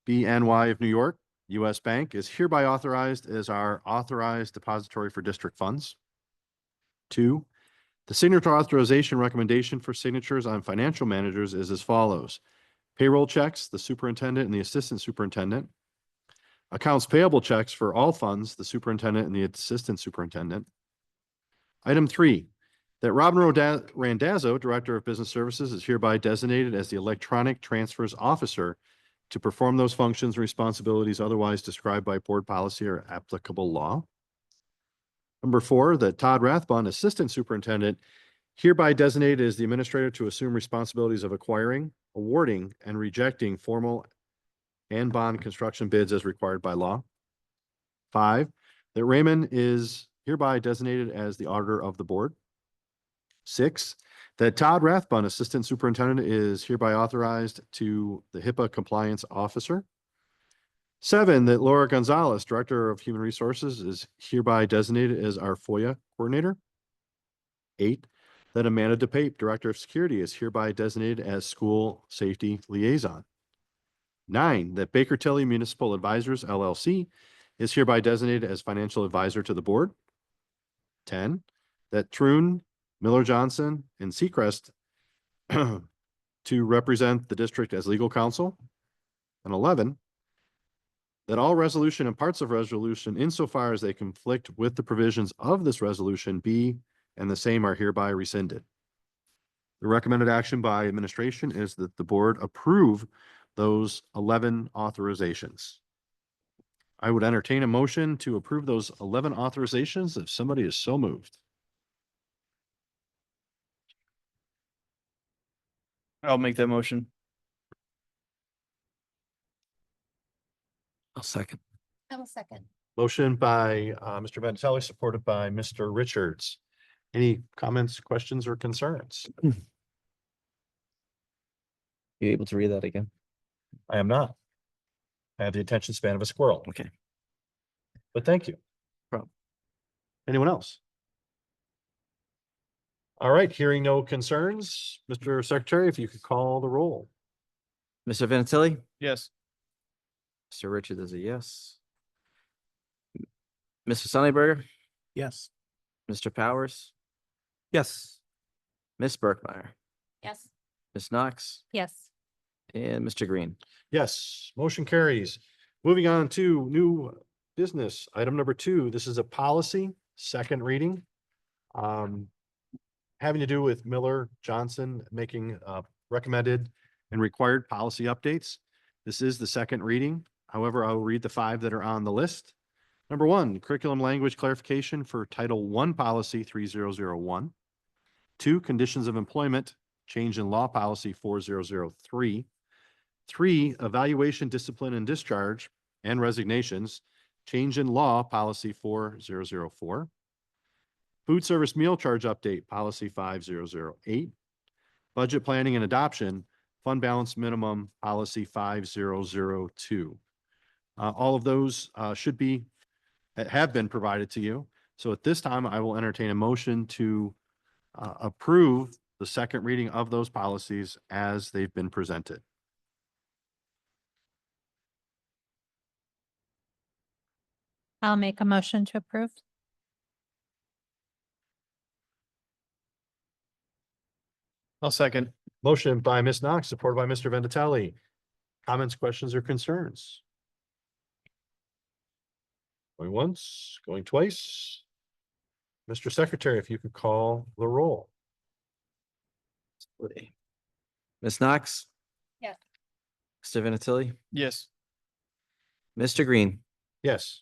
BNY of New York, U.S. Bank is hereby authorized as our authorized depository for district funds. 2, the signature authorization recommendation for signatures on financial managers is as follows. Payroll checks, the superintendent and the assistant superintendent. Accounts payable checks for all funds, the superintendent and the assistant superintendent. Item 3, that Robin Randazzo, Director of Business Services, is hereby designated as the electronic transfers officer to perform those functions and responsibilities otherwise described by board policy or applicable law. Number 4, that Todd Rathbun, Assistant Superintendent, hereby designated as the administrator to assume responsibilities of acquiring, awarding, and rejecting formal and bond construction bids as required by law. 5, that Raymond is hereby designated as the auditor of the board. 6, that Todd Rathbun, Assistant Superintendent, is hereby authorized to the HIPAA Compliance Officer. 7, that Laura Gonzalez, Director of Human Resources, is hereby designated as our FOIA Coordinator. 8, that Amanda DePape, Director of Security, is hereby designated as School Safety Liaison. 9, that Baker Tilly Municipal Advisors, LLC, is hereby designated as Financial Advisor to the Board. 10, that Troon, Miller Johnson, and Seacrest to represent the district as legal counsel. And 11, that all resolution and parts of resolution insofar as they conflict with the provisions of this resolution be and the same are hereby rescinded. The recommended action by administration is that the board approve those 11 authorizations. I would entertain a motion to approve those 11 authorizations if somebody is so moved. I'll make that motion. I'll second. I will second. Motion by Mr. Vincentelli, supported by Mr. Richards. Any comments, questions, or concerns? You able to read that again? I am not. I have the attention span of a squirrel, Okay. but thank you. Problem. Anyone else? All right, hearing no concerns, Mr. Secretary, if you could call the roll. Mr. Vincentelli? Yes. Mr. Richards is a yes. Mr. Sunnyberger? Yes. Mr. Powers? Yes. Ms. Berkmeyer? Yes. Ms. Knox? Yes. And Mr. Green? Yes, motion carries. Moving on to new business, item number 2. This is a policy, second reading. Having to do with Miller Johnson making recommended and required policy updates. This is the second reading. However, I will read the 5 that are on the list. Number 1, curriculum language clarification for Title I Policy 3001. 2, conditions of employment, change in law policy 4003. 3, evaluation, discipline, and discharge and resignations, change in law policy 4004. Food service meal charge update policy 5008. Budget planning and adoption, fund balance minimum policy 5002. All of those have been provided to you. So at this time, I will entertain a motion to approve the second reading of those policies as they've been presented. I'll make a motion to approve. I'll second. Motion by Ms. Knox, supported by Mr. Vendatelli. Comments, questions, or concerns? Going once, going twice. Mr. Secretary, if you could call the roll. Ms. Knox? Yes. Mr. Vincentelli? Yes. Mr. Green? Yes.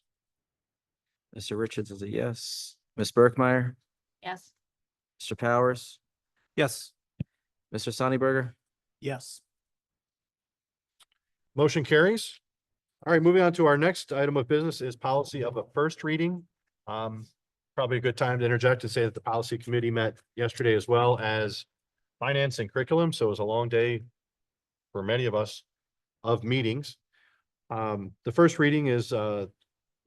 Mr. Richards is a yes. Ms. Berkmeyer? Yes. Mr. Powers? Yes. Mr. Sunnyberger? Yes. Motion carries. All right, moving on to our next item of business is policy of a first reading. Probably a good time to interject and say that the policy committee met yesterday as well as finance and curriculum. So it was a long day for many of us of meetings. The first reading is that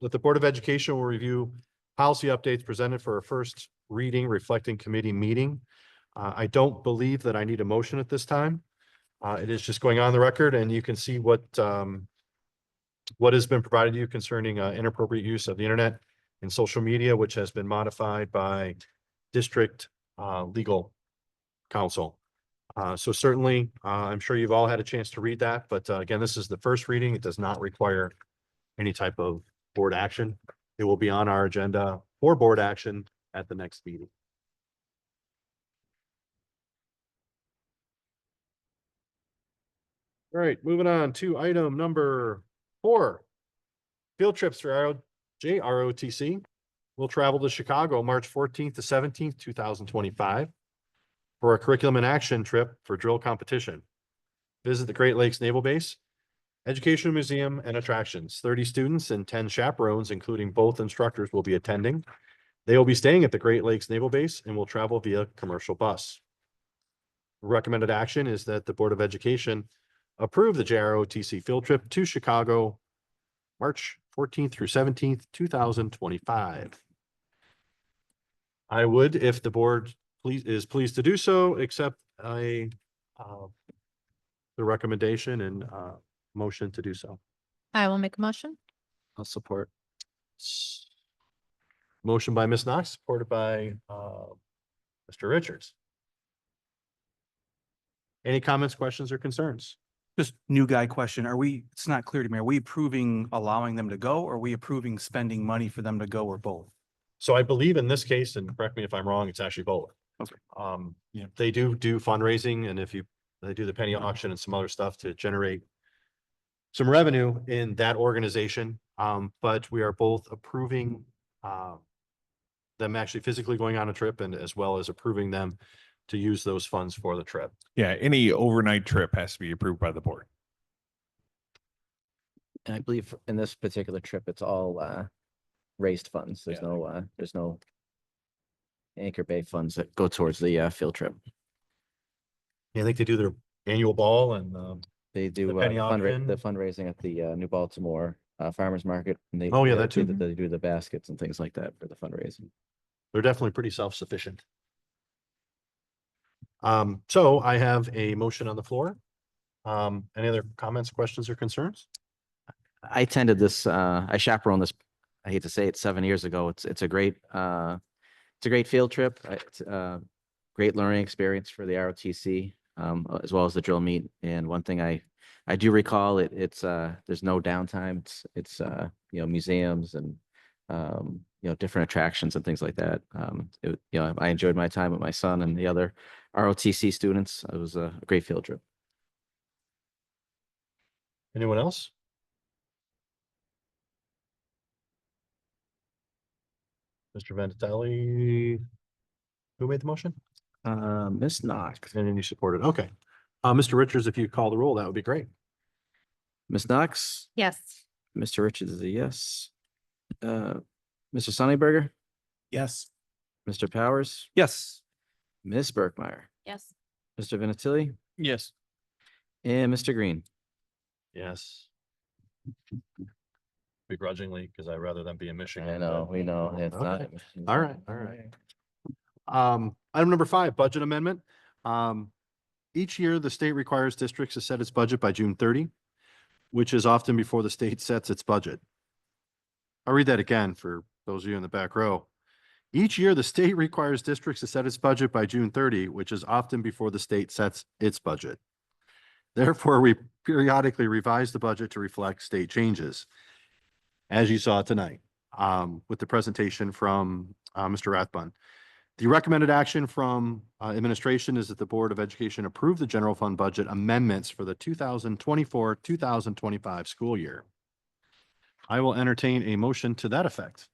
the Board of Education will review policy updates presented for a first reading reflecting committee meeting. I don't believe that I need a motion at this time. It is just going on the record, and you can see what has been provided to you concerning inappropriate use of the internet and social media, which has been modified by district legal counsel. So certainly, I'm sure you've all had a chance to read that, but again, this is the first reading. It does not require any type of board action. It will be on our agenda for board action at the next meeting. All right, moving on to item number 4. Field trips for JROTC. We'll travel to Chicago, March 14th to 17th, 2025 for a curriculum and action trip for drill competition. Visit the Great Lakes Naval Base, Educational Museum, and attractions. 30 students and 10 chaperones, including both instructors, will be attending. They will be staying at the Great Lakes Naval Base and will travel via commercial bus. Recommended action is that the Board of Education approve the JROTC field trip to Chicago, March 14th through 17th, 2025. I would, if the board is pleased to do so, accept the recommendation and motion to do so. I will make a motion. I'll support. Motion by Ms. Knox, supported by Mr. Richards. Any comments, questions, or concerns? Just new guy question. It's not clear to me. Are we approving allowing them to go? Or are we approving spending money for them to go or both? So I believe in this case, and correct me if I'm wrong, it's actually both. Okay. Yeah, they do fundraising, and they do the penny auction and some other stuff to generate some revenue in that organization. But we are both approving, them actually physically going on a trip, and as well as approving them to use those funds for the trip. Yeah, any overnight trip has to be approved by the board. And I believe in this particular trip, it's all raised funds. There's Yeah. no Anchor Bay funds that go towards the field trip. I think they do their annual ball and, They do The penny the auction. fundraising at the New Baltimore Farmers Market. And Oh, yeah, they that do too. They do the baskets and things like that for the fundraising. they're definitely pretty self-sufficient. So I have a motion on the floor. Any other comments, questions, or concerns? I attended this, I chaperoned this, I hate to say it, 7 years ago. It's a great field trip. It's a great learning experience for the ROTC, as well as the drill meet. And one thing I do recall, it's there's no downtime. It's museums and different attractions and things like that. I enjoyed my time with my son and the other ROTC students. It was a great field trip. Anyone else? Mr. Vandatelli, who made the motion? Ms. Knox. And then you supported, okay. Mr. Richards, if you call the roll, that would be great. Ms. Knox, Yes. Mr. Richards is a yes. Mr. Sonnyberger, Yes. Mr. Powers, Yes. Ms. Berkmeyer, Yes. Mr. Vinatieri, Yes. and Mr. Green. Yes. Begrudgingly, because I'd rather them be in Michigan. I know, but- we know. It's not. Okay. All right. Item number 5, budget amendment. Each year, the state requires districts to set its budget by June 30, which is often before the state sets its budget. I'll read that again for those of you in the back row. Each year, the state requires districts to set its budget by June 30, which is often before the state sets its budget. Therefore, we periodically revise the budget to reflect state changes, as you saw tonight, with the presentation from Mr. Rathbun. The recommended action from administration is that the Board of Education approve the general fund budget amendments for the 2024-2025 school year. I will entertain a motion to that effect.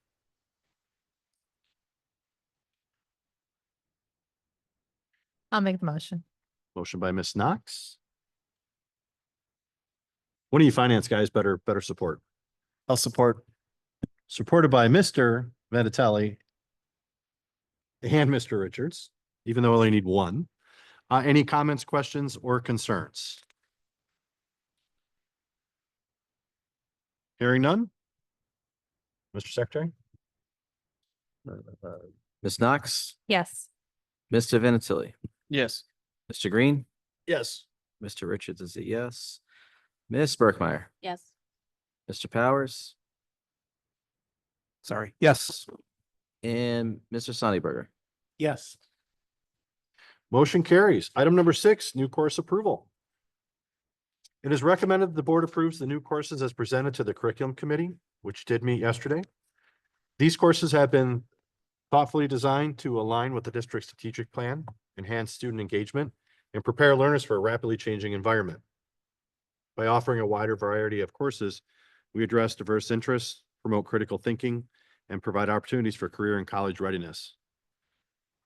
I'll make the motion. Motion by Ms. Knox. One of you finance guys better support. I'll support. Supported by Mr. Vandatelli and Mr. Richards, even though I only need one. Any comments, questions, or concerns? Hearing none? Mr. Secretary? Ms. Knox, Yes. Mr. Vinatieri, Yes. Mr. Green, Yes. Mr. Richards is a yes. Ms. Berkmeyer, Yes. Mr. Powers, Sorry. Yes. and Mr. Sonnyberger. Yes. Motion carries. Item number 6, new course approval. It is recommended that the board approves the new courses as presented to the curriculum committee, which did meet yesterday. These courses have been thoughtfully designed to align with the district's strategic plan, enhance student engagement, and prepare learners for a rapidly changing environment. By offering a wider variety of courses, we address diverse interests, promote critical thinking, and provide opportunities for career and college readiness.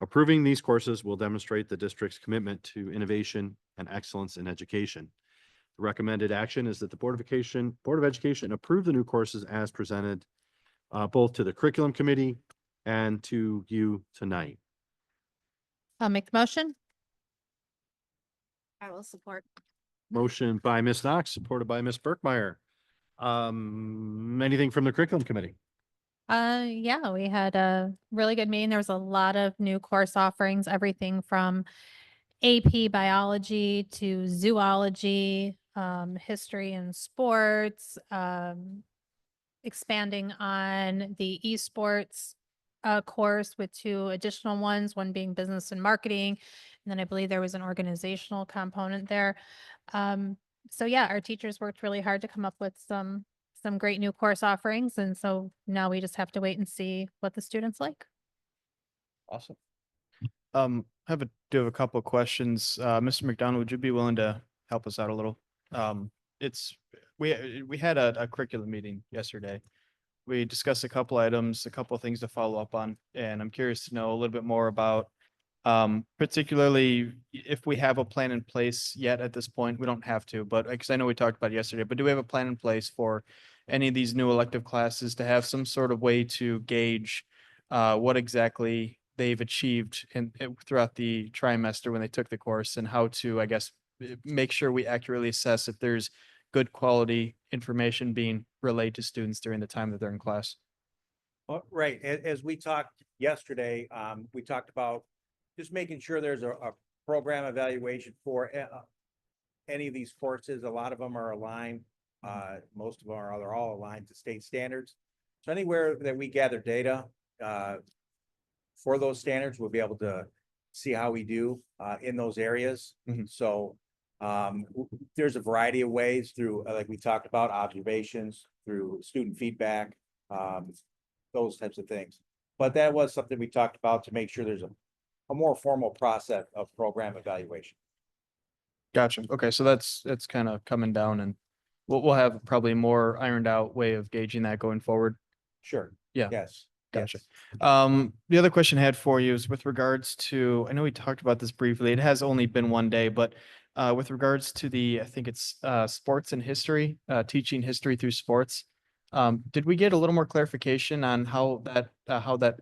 Approving these courses will demonstrate the district's commitment to innovation and excellence in education. The recommended action is that the Board of Education approve the new courses as presented, both to the curriculum committee and to you tonight. I'll make the motion. I will support. Motion by Ms. Knox, supported by Ms. Berkmeyer. Anything from the curriculum committee? Yeah, we had a really good meeting. There was a lot of new course offerings, everything from AP biology to zoology, history and sports, expanding on the esports course with 2 additional ones, one being business and marketing. And then I believe there was an organizational component there. So yeah, our teachers worked really hard to come up with some great new course offerings. And so now we just have to wait and see what the students like. Awesome. Do have a couple of questions. Mr. McDonald, would you be willing to help us out a little? We had a curriculum meeting yesterday. We discussed a couple items, a couple of things to follow up on, and I'm curious to know a little bit more about particularly if we have a plan in place yet at this point. We don't have to, but because I know we talked about it yesterday, but do we have a plan in place for any of these new elective classes to have some sort of way to gauge what exactly they've achieved throughout the trimester when they took the course, and how to, I guess, make sure we accurately assess if there's good quality information being relayed to students during the time that they're in class? Right, as we talked yesterday, we talked about just making sure there's a program evaluation for any of these courses. A lot of them are aligned, most of them are, they're all aligned to state standards. So anywhere that we gather data for those standards, we'll be able to see how we do in those areas. So there's a variety of ways through, like we talked about, observations, through student feedback, those types of things. But that was something we talked about to make sure there's a more formal process of program evaluation. Gotcha. Okay, so that's kind of coming down, and we'll have probably a more ironed out way of gauging that going forward. Sure. Yeah. Yes. Gotcha. Yes. The other question I had for you is with regards to, I know we talked about this briefly. It has only been one day, but with regards to I think it's sports and history, teaching history through sports. Did we get a little more clarification on how that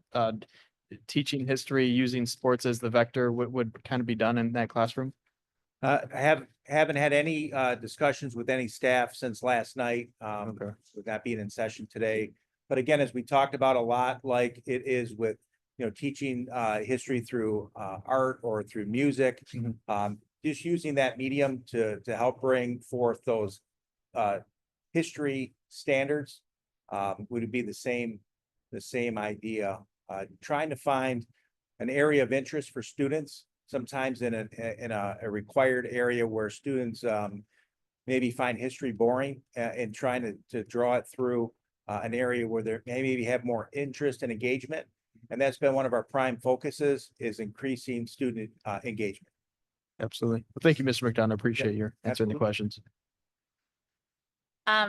teaching history using sports as the vector would kind of be done in that classroom? I haven't had any discussions with any staff since last night, with that being in session today. But again, as we talked about a lot, like it is with, teaching history through art or through music, just using that medium to help bring forth those history standards would be the same idea. Trying to find an area of interest for students, sometimes in a required area where students maybe find history boring, and trying to draw it through an area where they maybe have more interest and engagement. And that's been one of our prime focuses, is increasing student engagement. Absolutely. Well, thank you, Mr. McDonald. I appreciate your answering the absolutely. questions.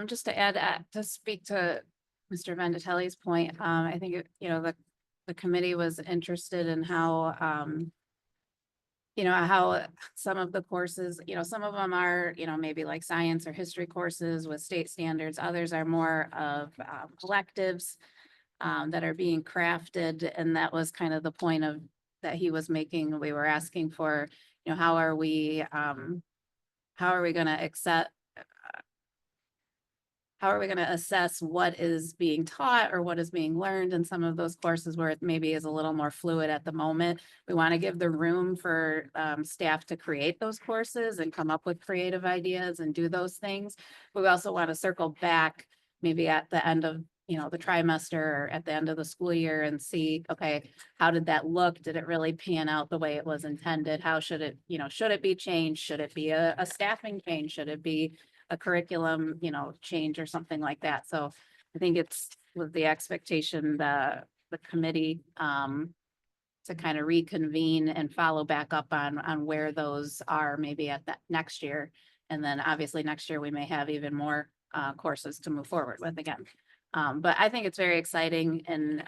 Just to add, to speak to Mr. Vendatelli's point, I think, the committee was interested in how, how some of the courses, some of them are, maybe like science or history courses with state standards. Others are more of electives that are being crafted. And that was kind of the point of that he was making. We were asking for, how are we going to accept, how are we going to assess what is being taught or what is being learned in some of those courses where it maybe is a little more fluid at the moment? We want to give the room for staff to create those courses and come up with creative ideas and do those things. But we also want to circle back maybe at the end of, the trimester or at the end of the school year and see, okay, how did that look? Did it really pan out the way it was intended? How should it, should it be changed? Should it be a staffing change? Should it be a curriculum, change or something like that? So I think it's with the expectation, the committee to kind of reconvene and follow back up on where those are maybe at that next year. And then obviously next year we may have even more courses to move forward with again. But I think it's very exciting, and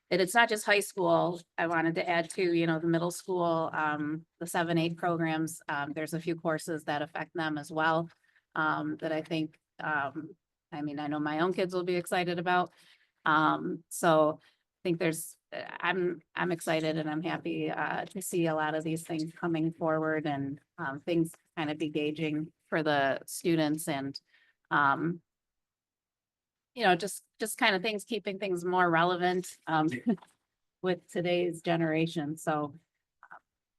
it's not just high school. I wanted to add to, the middle school, the 7-8 programs. There's a few courses that affect them as well. That I think, I know my own kids will be excited about. So I think I'm excited and I'm happy to see a lot of these things coming forward, and things kind of be gauging for the students, and just kind of keeping things more relevant with today's generation. So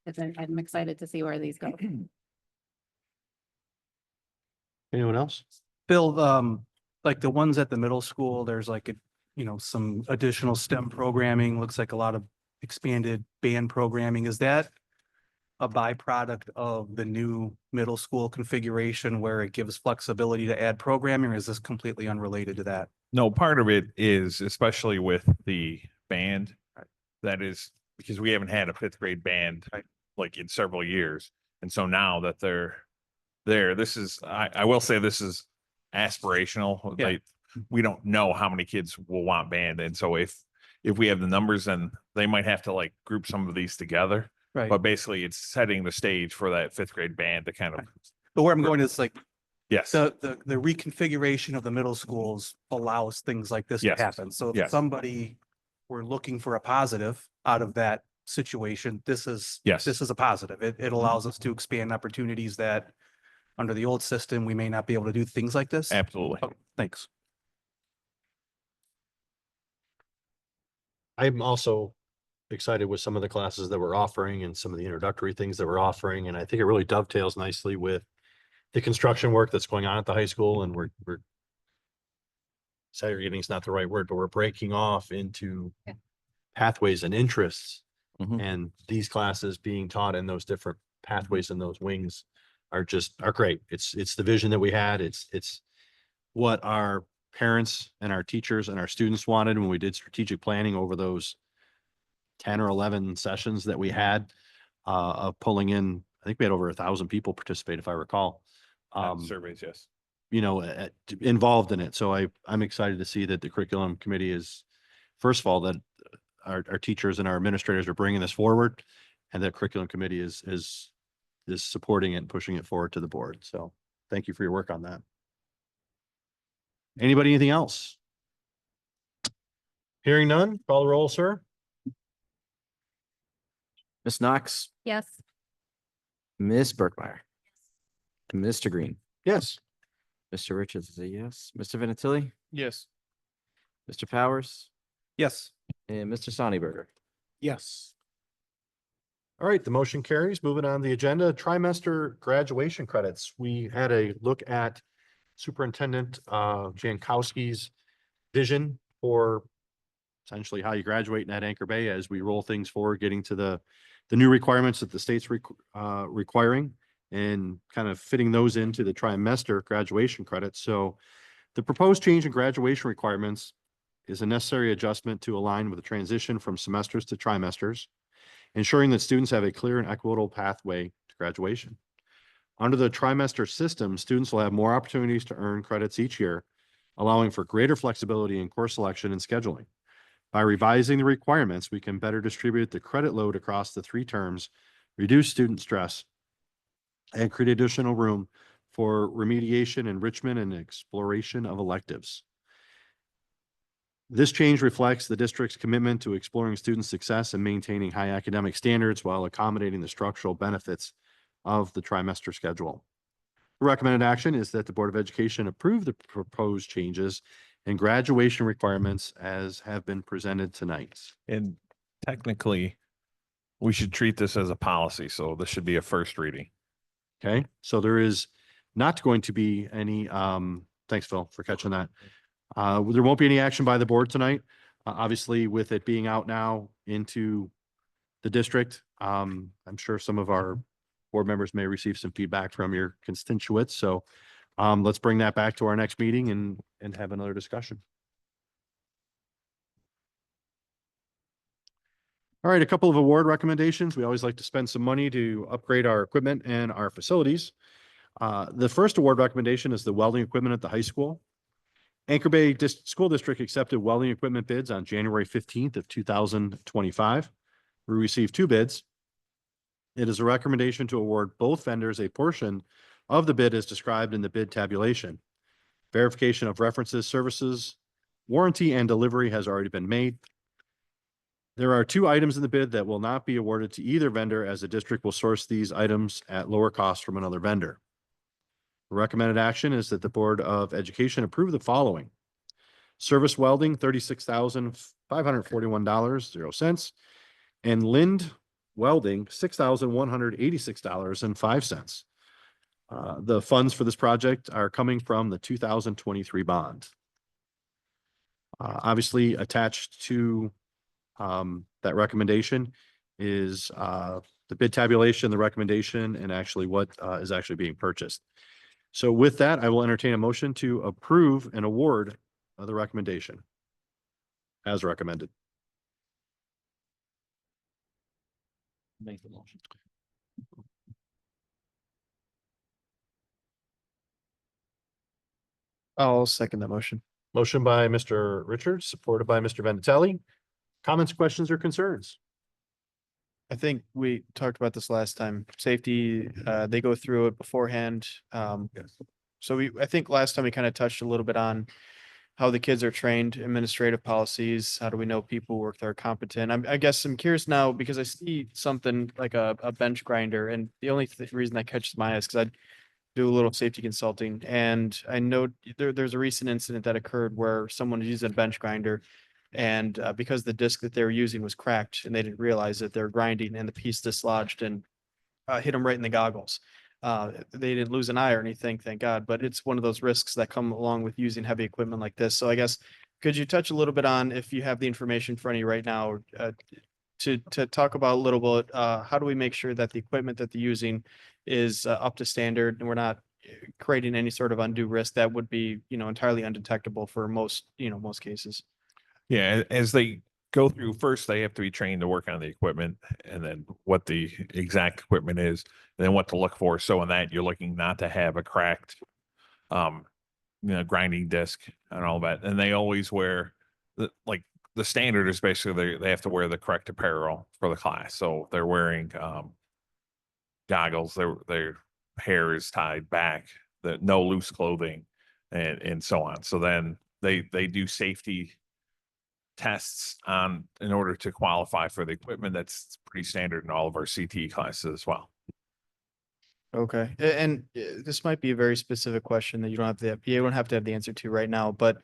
I'm excited to see where these go. Anyone else? Bill, like the ones at the middle school, there's like some additional STEM programming, looks like a lot of expanded band programming. Is that a byproduct of the new middle school configuration where it gives flexibility to add programming, or is this completely unrelated to that? No, part of it is, especially with the band, that is because we haven't had a fifth grade band like in several years. And so now that they're there, this is, I will say this is aspirational. Yeah. Like, we don't know how many kids will want band. And so if we have the numbers, then they might have to like group some of these together. Right. But basically it's setting the stage for that fifth grade band to kind of, But where I'm going is like, yes, the reconfiguration of the middle schools allows things like this to Yes. happen. So if Yes. somebody were looking for a positive out of that situation, this is a positive. It allows us to expand opportunities that under the old system, we may not be able to do things like this. absolutely. Oh, thanks. I'm also excited with some of the classes that we're offering and some of the introductory things that we're offering. And I think it really dovetails nicely with the construction work that's going on at the high school. And we're segregating is not the right word, but we're breaking off into pathways and interests. Mhm. And these classes being taught in those different pathways and those wings are great. It's the vision that we had. It's what our parents and our teachers and our students wanted when we did strategic planning over those 10 or 11 sessions that we had of pulling in. I think we had over 1,000 people participate, if I recall. Surveys, yes. Involved in it. So I'm excited to see that the curriculum committee is, first of all, that our teachers and our administrators are bringing this forward, and that curriculum committee is supporting it and pushing it forward to the board. So thank you for your work on that. Anybody, anything else? Hearing none, call the roll, sir. Ms. Knox, Yes. Ms. Burkmeyer, Mr. Green, Yes. Mr. Richards is a yes, Mr. Vinatieri, Yes. Mr. Powers, Yes. and Mr. Sonnyberger. Yes. All right, the motion carries. Moving on the agenda, trimester graduation credits. We had a look at Superintendent Jankowski's vision for essentially how you graduate at Anchor Bay as we roll things forward, getting to the new requirements that the state's requiring and kind of fitting those into the trimester graduation credits. So the proposed change in graduation requirements is a necessary adjustment to align with the transition from semesters to trimesters, ensuring that students have a clear and equitable pathway to graduation. Under the trimester system, students will have more opportunities to earn credits each year, allowing for greater flexibility in course selection and scheduling. By revising the requirements, we can better distribute the credit load across the 3 terms, reduce student stress, and create additional room for remediation, enrichment, and exploration of electives. This change reflects the district's commitment to exploring student success and maintaining high academic standards while accommodating the structural benefits of the trimester schedule. The recommended action is that the Board of Education approve the proposed changes and graduation requirements as have been presented tonight. And technically, we should treat this as a policy. So this should be a first reading. Okay, so there is not going to be any, thanks, Phil, for catching that. There won't be any action by the board tonight. Obviously, with it being out now into the district, I'm sure some of our board members may receive some feedback from your constituents. So let's bring that back to our next meeting and have another discussion. All right, a couple of award recommendations. We always like to spend some money to upgrade our equipment and our facilities. The first award recommendation is the welding equipment at the high school. Anchor Bay School District accepted welding equipment bids on January 15th of 2025. We received 2 bids. It is a recommendation to award both vendors a portion of the bid as described in the bid tabulation. Verification of references, services, warranty, and delivery has already been made. There are 2 items in the bid that will not be awarded to either vendor, as the district will source these items at lower cost from another vendor. The recommended action is that the Board of Education approve the following: Service Welding, $36,541.00, and Lind Welding, $6,186.05. The funds for this project are coming from the 2023 bond. Obviously attached to that recommendation is the bid tabulation, the recommendation, and actually what is actually being purchased. So with that, I will entertain a motion to approve and award the recommendation as recommended. Make the motion. I'll second that motion. Motion by Mr. Richards, supported by Mr. Vinatelli. Comments, questions, or concerns? I think we talked about this last time. Safety, they go through it beforehand. So I think last time we kind of touched a little bit on how the kids are trained, administrative policies. How do we know people work there are competent? I guess I'm curious now because I see something like a bench grinder, and the only reason that catches my eye is because I do a little safety consulting, and I know there's a recent incident that occurred where someone was using a bench grinder, and because the disc that they were using was cracked and they didn't realize that they're grinding, and the piece dislodged and hit them right in the goggles. They didn't lose an eye or anything, thank God, but it's one of those risks that come along with using heavy equipment like this. So I guess, could you touch a little bit on, if you have the information in front of you right now, to talk about a little bit, how do we make sure that the equipment that they're using is up to standard and we're not creating any sort of undue risk that would be, entirely undetectable for most cases? Yeah, as they go through, first they have to be trained to work on the equipment and then what the exact equipment is, and then what to look for. So in that, you're looking not to have a cracked, grinding disc and all that. And they always wear the standard is basically they have to wear the correct apparel for the class. So they're wearing goggles, their hair is tied back, no loose clothing, and so on. So then they do safety tests in order to qualify for the equipment. That's pretty standard in all of our CTE classes as well. Okay, and this might be a very specific question that you don't have to have the answer to right now, but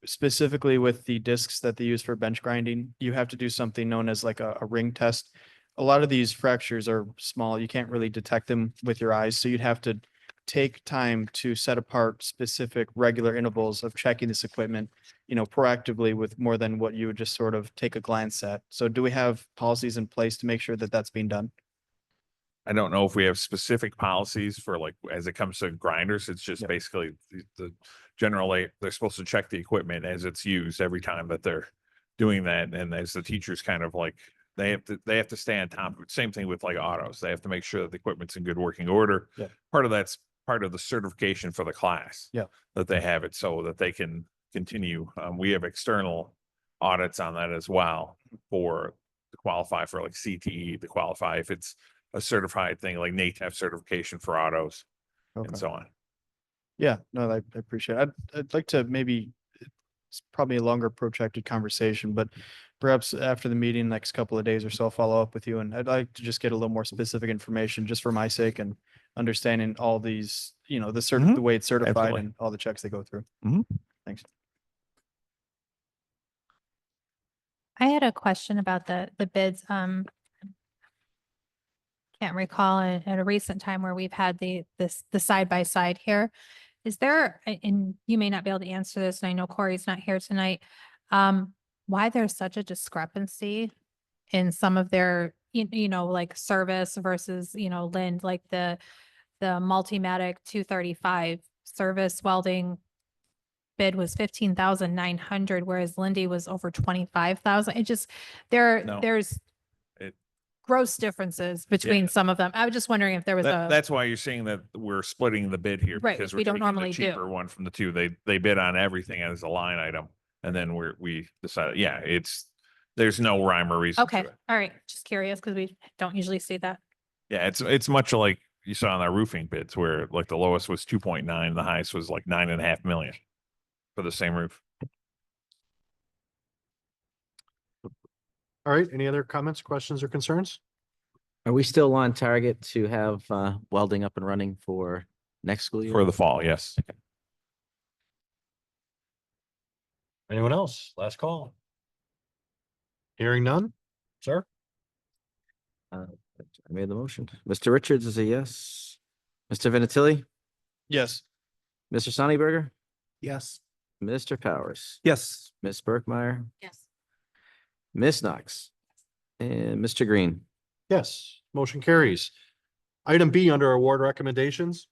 specifically with the discs that they use for bench grinding, you have to do something known as like a ring test. A lot of these fractures are small. You can't really detect them with your eyes. So you'd have to take time to set apart specific regular intervals of checking this equipment, proactively with more than what you would just sort of take a glance at. So do we have policies in place to make sure that that's being done? I don't know if we have specific policies for as it comes to grinders. It's just Yeah. basically generally they're supposed to check the equipment as it's used every time that they're doing that. And as the teachers kind of they have to stay on top of it. Same thing with autos. They have to make sure that the equipment's in good working order. Yeah. Part of that's part of the certification for the class. Yeah. That they have it so that they can continue. We have external audits on that as well to qualify for CTE, to qualify if it's a certified thing like NATEF certification for autos and Okay. so on. Yeah, no, I appreciate it. I'd like to it's probably a longer protracted conversation, but perhaps after the meeting, next couple of days or so, I'll follow up with you. And I'd like to just get a little more specific information just for my sake and understanding all these, the way it's certified Absolutely. and all the checks they go through. Mhm. Thanks. I had a question about the bids. Can't recall at a recent time where we've had the side by side here. Is there, and you may not be able to answer this, and I know Corey's not here tonight, why there's such a discrepancy in some of their, service versus, Lind, like the Multimatic 235 service welding bid was 15,900, whereas Lindy was over 25,000. It just, No. there's It- gross differences between some of them. I was just wondering if there was That's why you're seeing that we're splitting the bid here. Right, Because we we're don't taking the normally do. cheaper one from the two. They bid on everything as a line item. And then we decided, there's no rhyme or reason to Okay, it. all right, just curious because we don't usually see that. Yeah, it's much like you saw in our roofing bids where the lowest was 2.9, the highest was 9.5 million for the same roof. All right, any other comments, questions, or concerns? Are we still on target to have welding up and running for next school year? For the fall, yes. Anyone else? Last call. Hearing none, sir? I made the motion. Mr. Richards is a yes. Mr. Vinatieri, Yes. Mr. Sonnyberger, Yes. Mr. Powers, Yes. Ms. Berkmeyer, Yes. Ms. Knox, and Mr. Green. Yes, motion carries. Item B under award recommendations.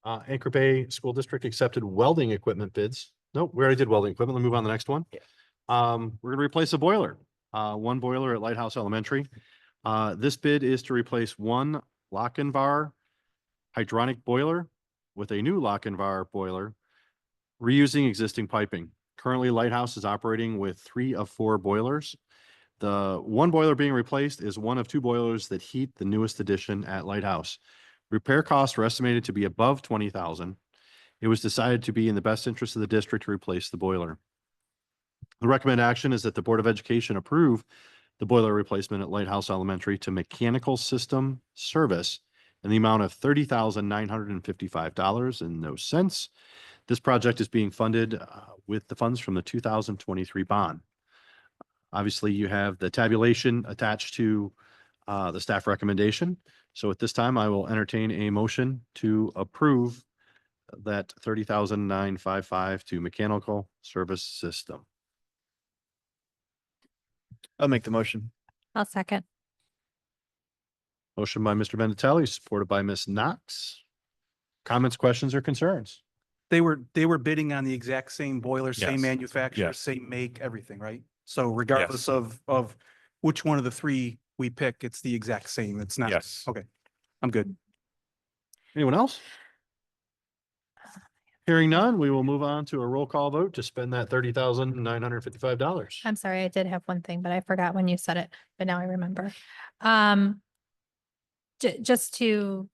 Anchor Bay School District accepted welding equipment bids. Nope, we already did welding equipment. Let's move on to the next one. Yeah. We're gonna replace a boiler. One boiler at Lighthouse Elementary. This bid is to replace one Lochinvar hydronic boiler with a new Lochinvar boiler, reusing existing piping. Currently, Lighthouse is operating with 3 of 4 boilers. The one boiler being replaced is one of 2 boilers that heat the newest addition at Lighthouse. Repair costs were estimated to be above $20,000. It was decided to be in the best interest of the district to replace the boiler. The recommended action is that the Board of Education approve the boiler replacement at Lighthouse Elementary to Mechanical System Service in the amount of $30,955.00. This project is being funded with the funds from the 2023 bond. Obviously, you have the tabulation attached to the staff recommendation. So at this time, I will entertain a motion to approve that $30,955 to Mechanical Service System. I'll make the motion. I'll second. Motion by Mr. Vinatelli, supported by Ms. Knox. Comments, questions, or concerns? They were bidding on the exact same boiler, same Yes. manufacturer, Yes. same make, everything, right? So regardless of which one of the 3 we pick, it's the exact same. It's not. Yes. Okay, I'm good. Anyone else? Hearing none, we will move on to a roll call vote to spend that $30,955. I'm sorry, I did have one thing, but I forgot when you said it, but now I remember. Just to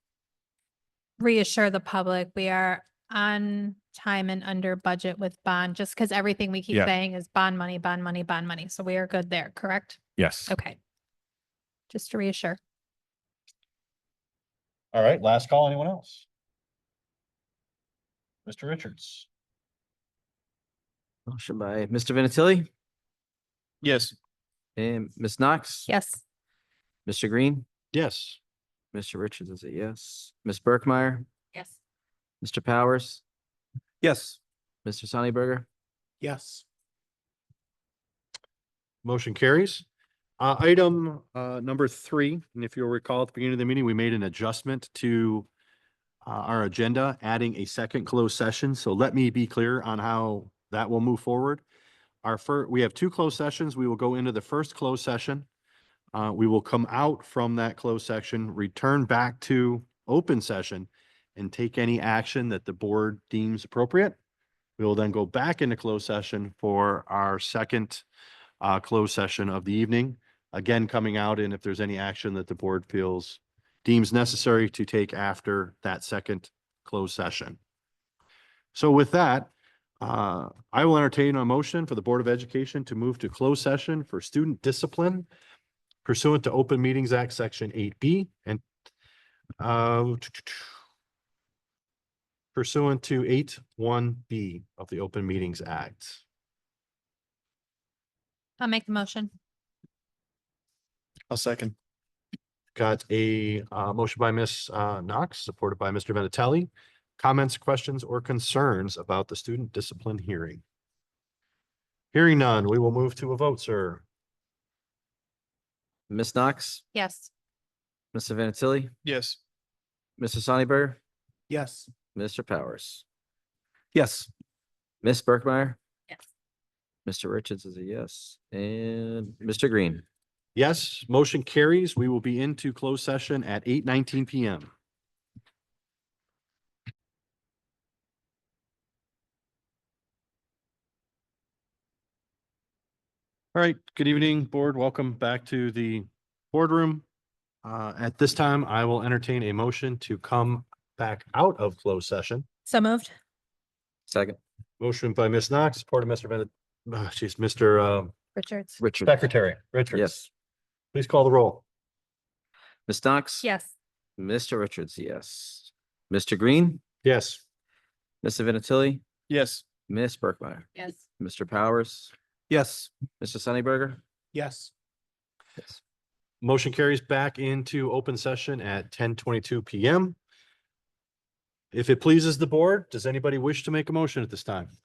reassure the public, we are on time and under budget with bond, just because everything we keep Yeah. saying is bond money, bond money, bond money. So we are good there, correct? Yes. Okay. Just to reassure. All right, last call. Anyone else? Mr. Richards. Motion by Mr. Vinatelli Yes. and Ms. Knox. Yes. Mr. Green, Yes. Mr. Richards is a yes. Ms. Berkmeyer, Yes. Mr. Powers, Yes. Mr. Sonnyberger, Yes. Motion carries. Item number 3, and if you'll recall at the beginning of the meeting, we made an adjustment to our agenda, adding a second closed session. So let me be clear on how that will move forward. We have 2 closed sessions. We will go into the first closed session. We will come out from that closed section, return back to open session, and take any action that the board deems appropriate. We will then go back into closed session for our second closed session of the evening. Again, coming out, and if there's any action that the board deems necessary to take after that second closed session. So with that, I will entertain a motion for the Board of Education to move to closed session for student discipline pursuant to Open Meetings Act, Section 8B, and pursuant to 8(1)B of the Open Meetings Act. I'll make the motion. I'll second. Got a motion by Ms. Knox, supported by Mr. Vinatelli. Comments, questions, or concerns about the student discipline hearing? Hearing none, we will move to a vote, sir. Ms. Knox, Yes. Mr. Vinatelli, Yes. Mr. Sonnyberger, Yes. Mr. Powers, Yes. Ms. Berkmeyer, Yes. Mr. Richards is a yes, and Mr. Green. Yes, motion carries. We will be into closed session at 8:19 PM. All right, good evening, board. Welcome back to the boardroom. At this time, I will entertain a motion to come back out of closed session. So moved. Second. Motion by Ms. Knox, supported Mr. Mr. Richards. Richard. Secretary Richards. Yes. Please call the roll. Ms. Knox. Yes. Mr. Richards, yes. Mr. Green, Yes. Mr. Vinatelli, Yes. Ms. Berkmeyer, Yes. Mr. Powers, Yes. Mr. Sonnyberger. Yes. Yes. Motion carries back into open session at 10:22 PM. If it pleases the board, does anybody wish to make a motion at this time?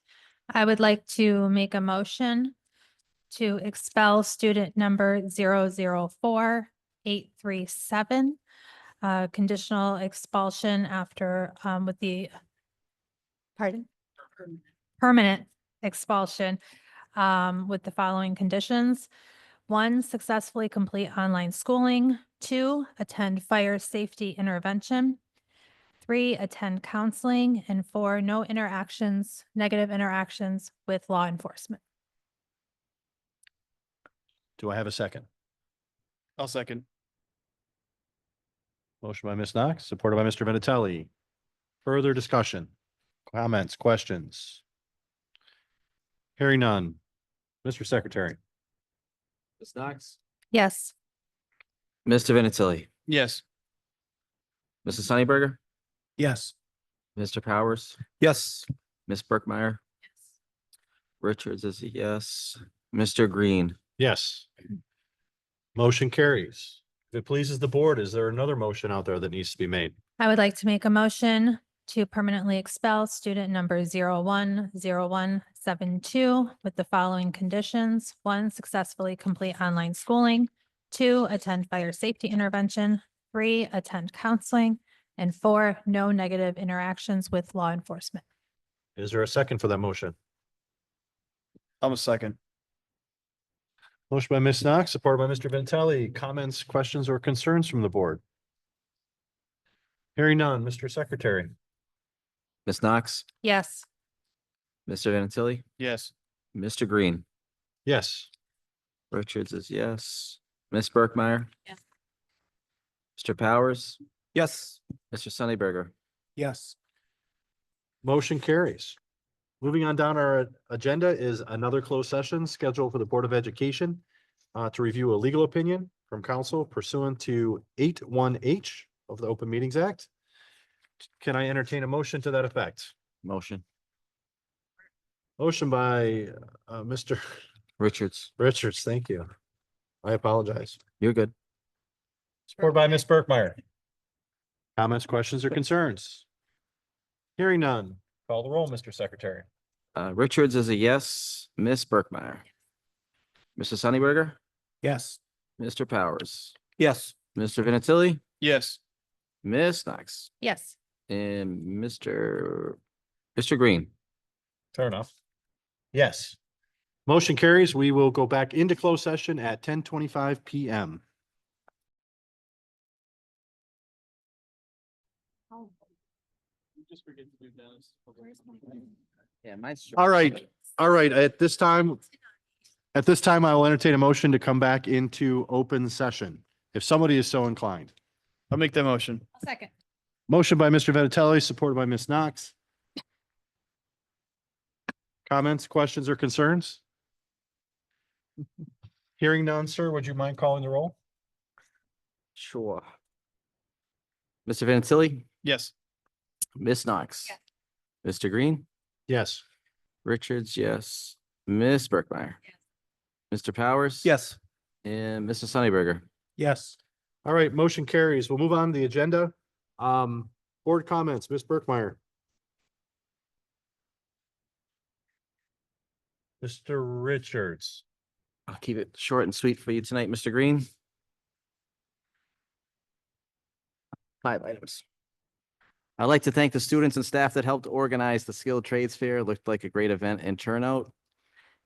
I would like to make a motion to expel student number 004-837. Conditional expulsion after, with the, pardon? Permanent expulsion, with the following conditions. 1, successfully complete online schooling. 2, attend fire safety intervention. 3, attend counseling. And 4, no interactions, negative interactions with law enforcement. Do I have a second? I'll second. Motion by Ms. Knox, supported by Mr. Vinatelli. Further discussion, comments, questions? Hearing none. Mr. Secretary. Ms. Knox? Yes. Mr. Vinatelli? Yes. Mrs. Sunnyberger? Yes. Mr. Powers? Yes. Ms. Burkmeyer? Richards is a yes. Mr. Green? Yes. Motion carries. If it pleases the board, is there another motion out there that needs to be made? I would like to make a motion to permanently expel student number 010172 with the following conditions. 1, successfully complete online schooling. 2, attend fire safety intervention. 3, attend counseling. And 4, no negative interactions with law enforcement. Is there a second for that motion? I'm a second. Motion by Ms. Knox, supported by Mr. Vinatelli. Comments, questions, or concerns from the board? Hearing none. Mr. Secretary. Ms. Knox? Yes. Mr. Vinatelli? Yes. Mr. Green? Yes. Richards is yes. Ms. Burkmeyer? Yes. Mr. Powers? Yes. Mr. Sunnyberger? Yes. Motion carries. Moving on down our agenda is another closed session scheduled for the Board of Education to review a legal opinion from counsel pursuant to 81H of the Open Meetings Act. Can I entertain a motion to that effect? Motion. Motion by Mr. Richards? Richards, thank you. I apologize. You're good. Supported by Ms. Burkmeyer. Comments, questions, or concerns? Hearing none. Call the roll, Mr. Secretary. Richards is a yes. Ms. Burkmeyer? Mr. Sunnyberger? Yes. Mr. Powers? Yes. Mr. Vinatelli? Yes. Ms. Knox? Yes. And Mr. Green? Fair enough. Yes. Motion carries. We will go back into closed session at 10:25 PM. Yeah, mine's. All right. All right. At this time, I will entertain a motion to come back into open session, if somebody is so inclined. I'll make that motion. Second. Motion by Mr. Vinatelli, supported by Ms. Knox. Comments, questions, or concerns? Hearing none, sir, would you mind calling the roll? Sure. Mr. Vinatelli? Yes. Ms. Knox? Yes. Mr. Green? Yes. Richards, yes. Ms. Burkmeyer? Mr. Powers? Yes. And Mr. Sunnyberger? Yes. All right, motion carries. We'll move on to the agenda. Board comments, Ms. Burkmeyer. Mr. Richards. I'll keep it short and sweet for you tonight, Mr. Green. 5 items. I'd like to thank the students and staff that helped organize the Skilled Trades Fair. It looked like a great event and turnout.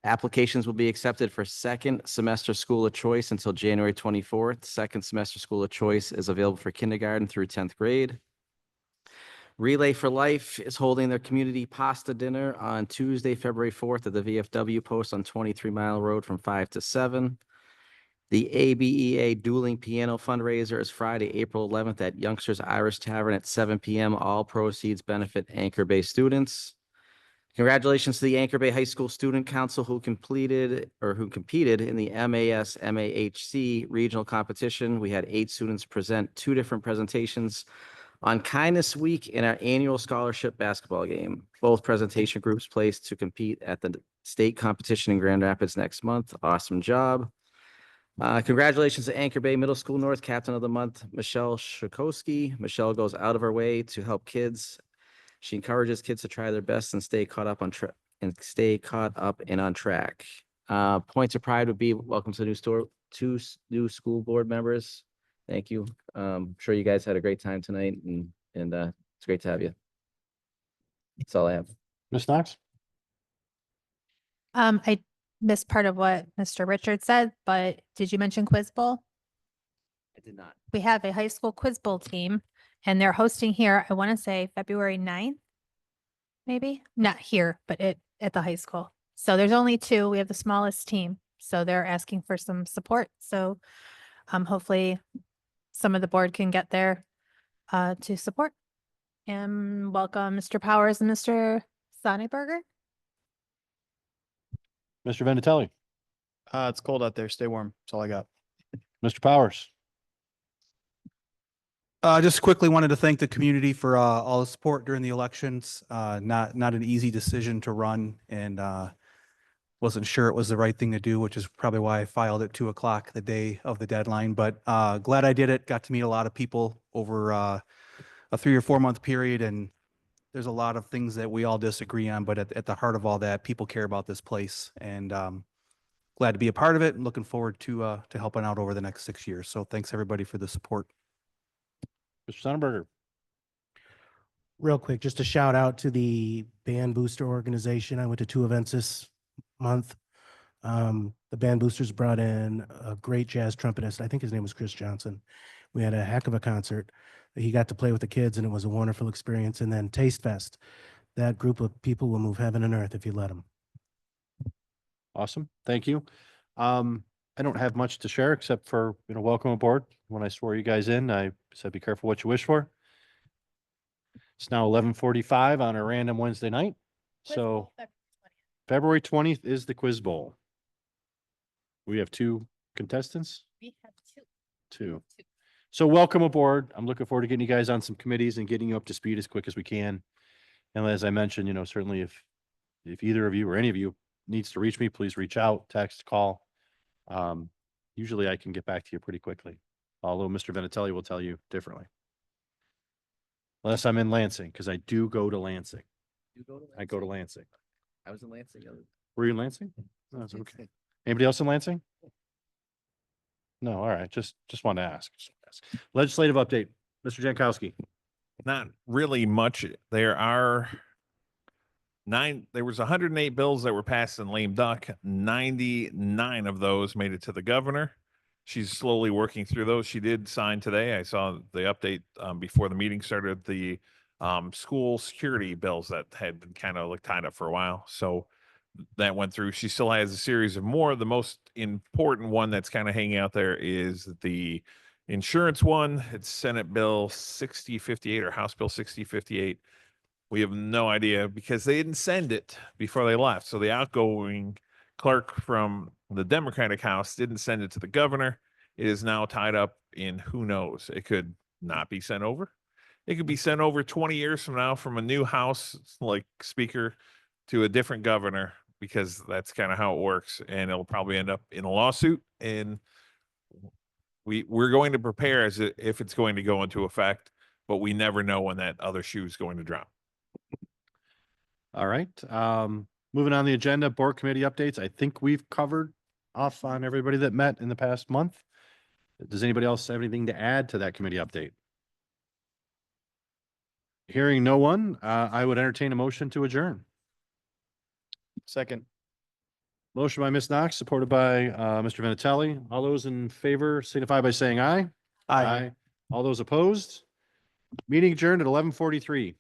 Applications will be accepted for second semester school of choice until January 24th. Second semester school of choice is available for kindergarten through 10th grade. Relay for Life is holding their community pasta dinner on Tuesday, February 4th at the VFW post on 23 Mile Road from 5 to 7. The ABEA Dueling Piano fundraiser is Friday, April 11th at Youngsters Irish Tavern at 7 p.m. All proceeds benefit Anchor Bay students. Congratulations to the Anchor Bay High School Student Council who competed in the MAS MAHC regional competition. We had 8 students present 2 different presentations on Kindness Week in our annual scholarship basketball game. Both presentation groups placed to compete at the state competition in Grand Rapids next month. Awesome job. Congratulations to Anchor Bay Middle School North Captain of the Month, Michelle Shakowski. Michelle goes out of her way to help kids. She encourages kids to try their best and stay caught up on and stay caught up and on track. Points of pride would be welcome to new school board members. Thank you. Sure you guys had a great time tonight and it's great to have you. That's all I have. Ms. Knox? I missed part of what Mr. Richards said, but did you mention Quiz Bowl? I did not. We have a high school Quiz Bowl team and they're hosting here, I want to say February 9th. Maybe not here, but at the high school. So there's only 2. We have the smallest team. So they're asking for some support. So hopefully some of the board can get there to support. And welcome Mr. Powers and Mr. Sonneberger. Mr. Vinatelli? It's cold out there. Stay warm. That's all I got. Mr. Powers? Just quickly wanted to thank the community for all the support during the elections. Not an easy decision to run and wasn't sure it was the right thing to do, which is probably why I filed at 2:00 the day of the deadline. But glad I did it. Got to meet a lot of people over a 3 or 4 month period, and there's a lot of things that we all disagree on. But at the heart of all that, people care about this place, and glad to be a part of it. And looking forward to helping out over the next 6 years. So thanks everybody for the support. Mr. Sonnenberger? Real quick, just a shout out to the Band Booster organization. I went to 2 events this month. The Band Boosters brought in a great jazz trumpetist. I think his name was Chris Johnson. We had a heck of a concert. He got to play with the kids and it was a wonderful experience. And then Taste Fest. That group of people will move heaven and earth if you let them. Awesome. Thank you. I don't have much to share except for, welcome aboard. When I swore you guys in, I said, be careful what you wish for. It's now 11:45 on a random Wednesday night. So February 20th is the Quiz Bowl. We have 2 contestants. We have 2. So welcome aboard. I'm looking forward to getting you guys on some committees and getting you up to speed as quick as we can. And as I mentioned, certainly if either of you or any of you needs to reach me, please reach out, text, call. Usually I can get back to you pretty quickly, although Mr. Vinatelli will tell you differently. Unless I'm in Lansing, because I do go to Lansing. I go to Lansing. I was in Lansing. Were you in Lansing? No, that's okay. Anybody else in Lansing? No, all right. Just wanted to ask. Legislative update, Mr. Jankowski. Not really much. There was 108 bills that were passed in lame duck. 99 of those made it to the governor. She's slowly working through those. She did sign today. I saw the update before the meeting started, the school security bills that had been kind of tied up for a while. So that went through. She still has a series of more. The most important one that's kind of hanging out there is the insurance one. It's Senate Bill 6058 or House Bill 6058. We have no idea because they didn't send it before they left. So the outgoing clerk from the Democratic House didn't send it to the governor. It is now tied up in who knows. It could not be sent over. It could be sent over 20 years from now from a new House speaker to a different governor, because that's kind of how it works. And it'll probably end up in a lawsuit. And we're going to prepare as if it's going to go into effect, but we never know when that other shoe is going to drop. All right. Moving on the agenda, board committee updates. I think we've covered off on everybody that met in the past month. Does anybody else have anything to add to that committee update? Hearing no one, I would entertain a motion to adjourn. Second. Motion by Ms. Knox, supported by Mr. Vinatelli. All those in favor signify by saying aye. All those opposed? Meeting adjourned at 11:43.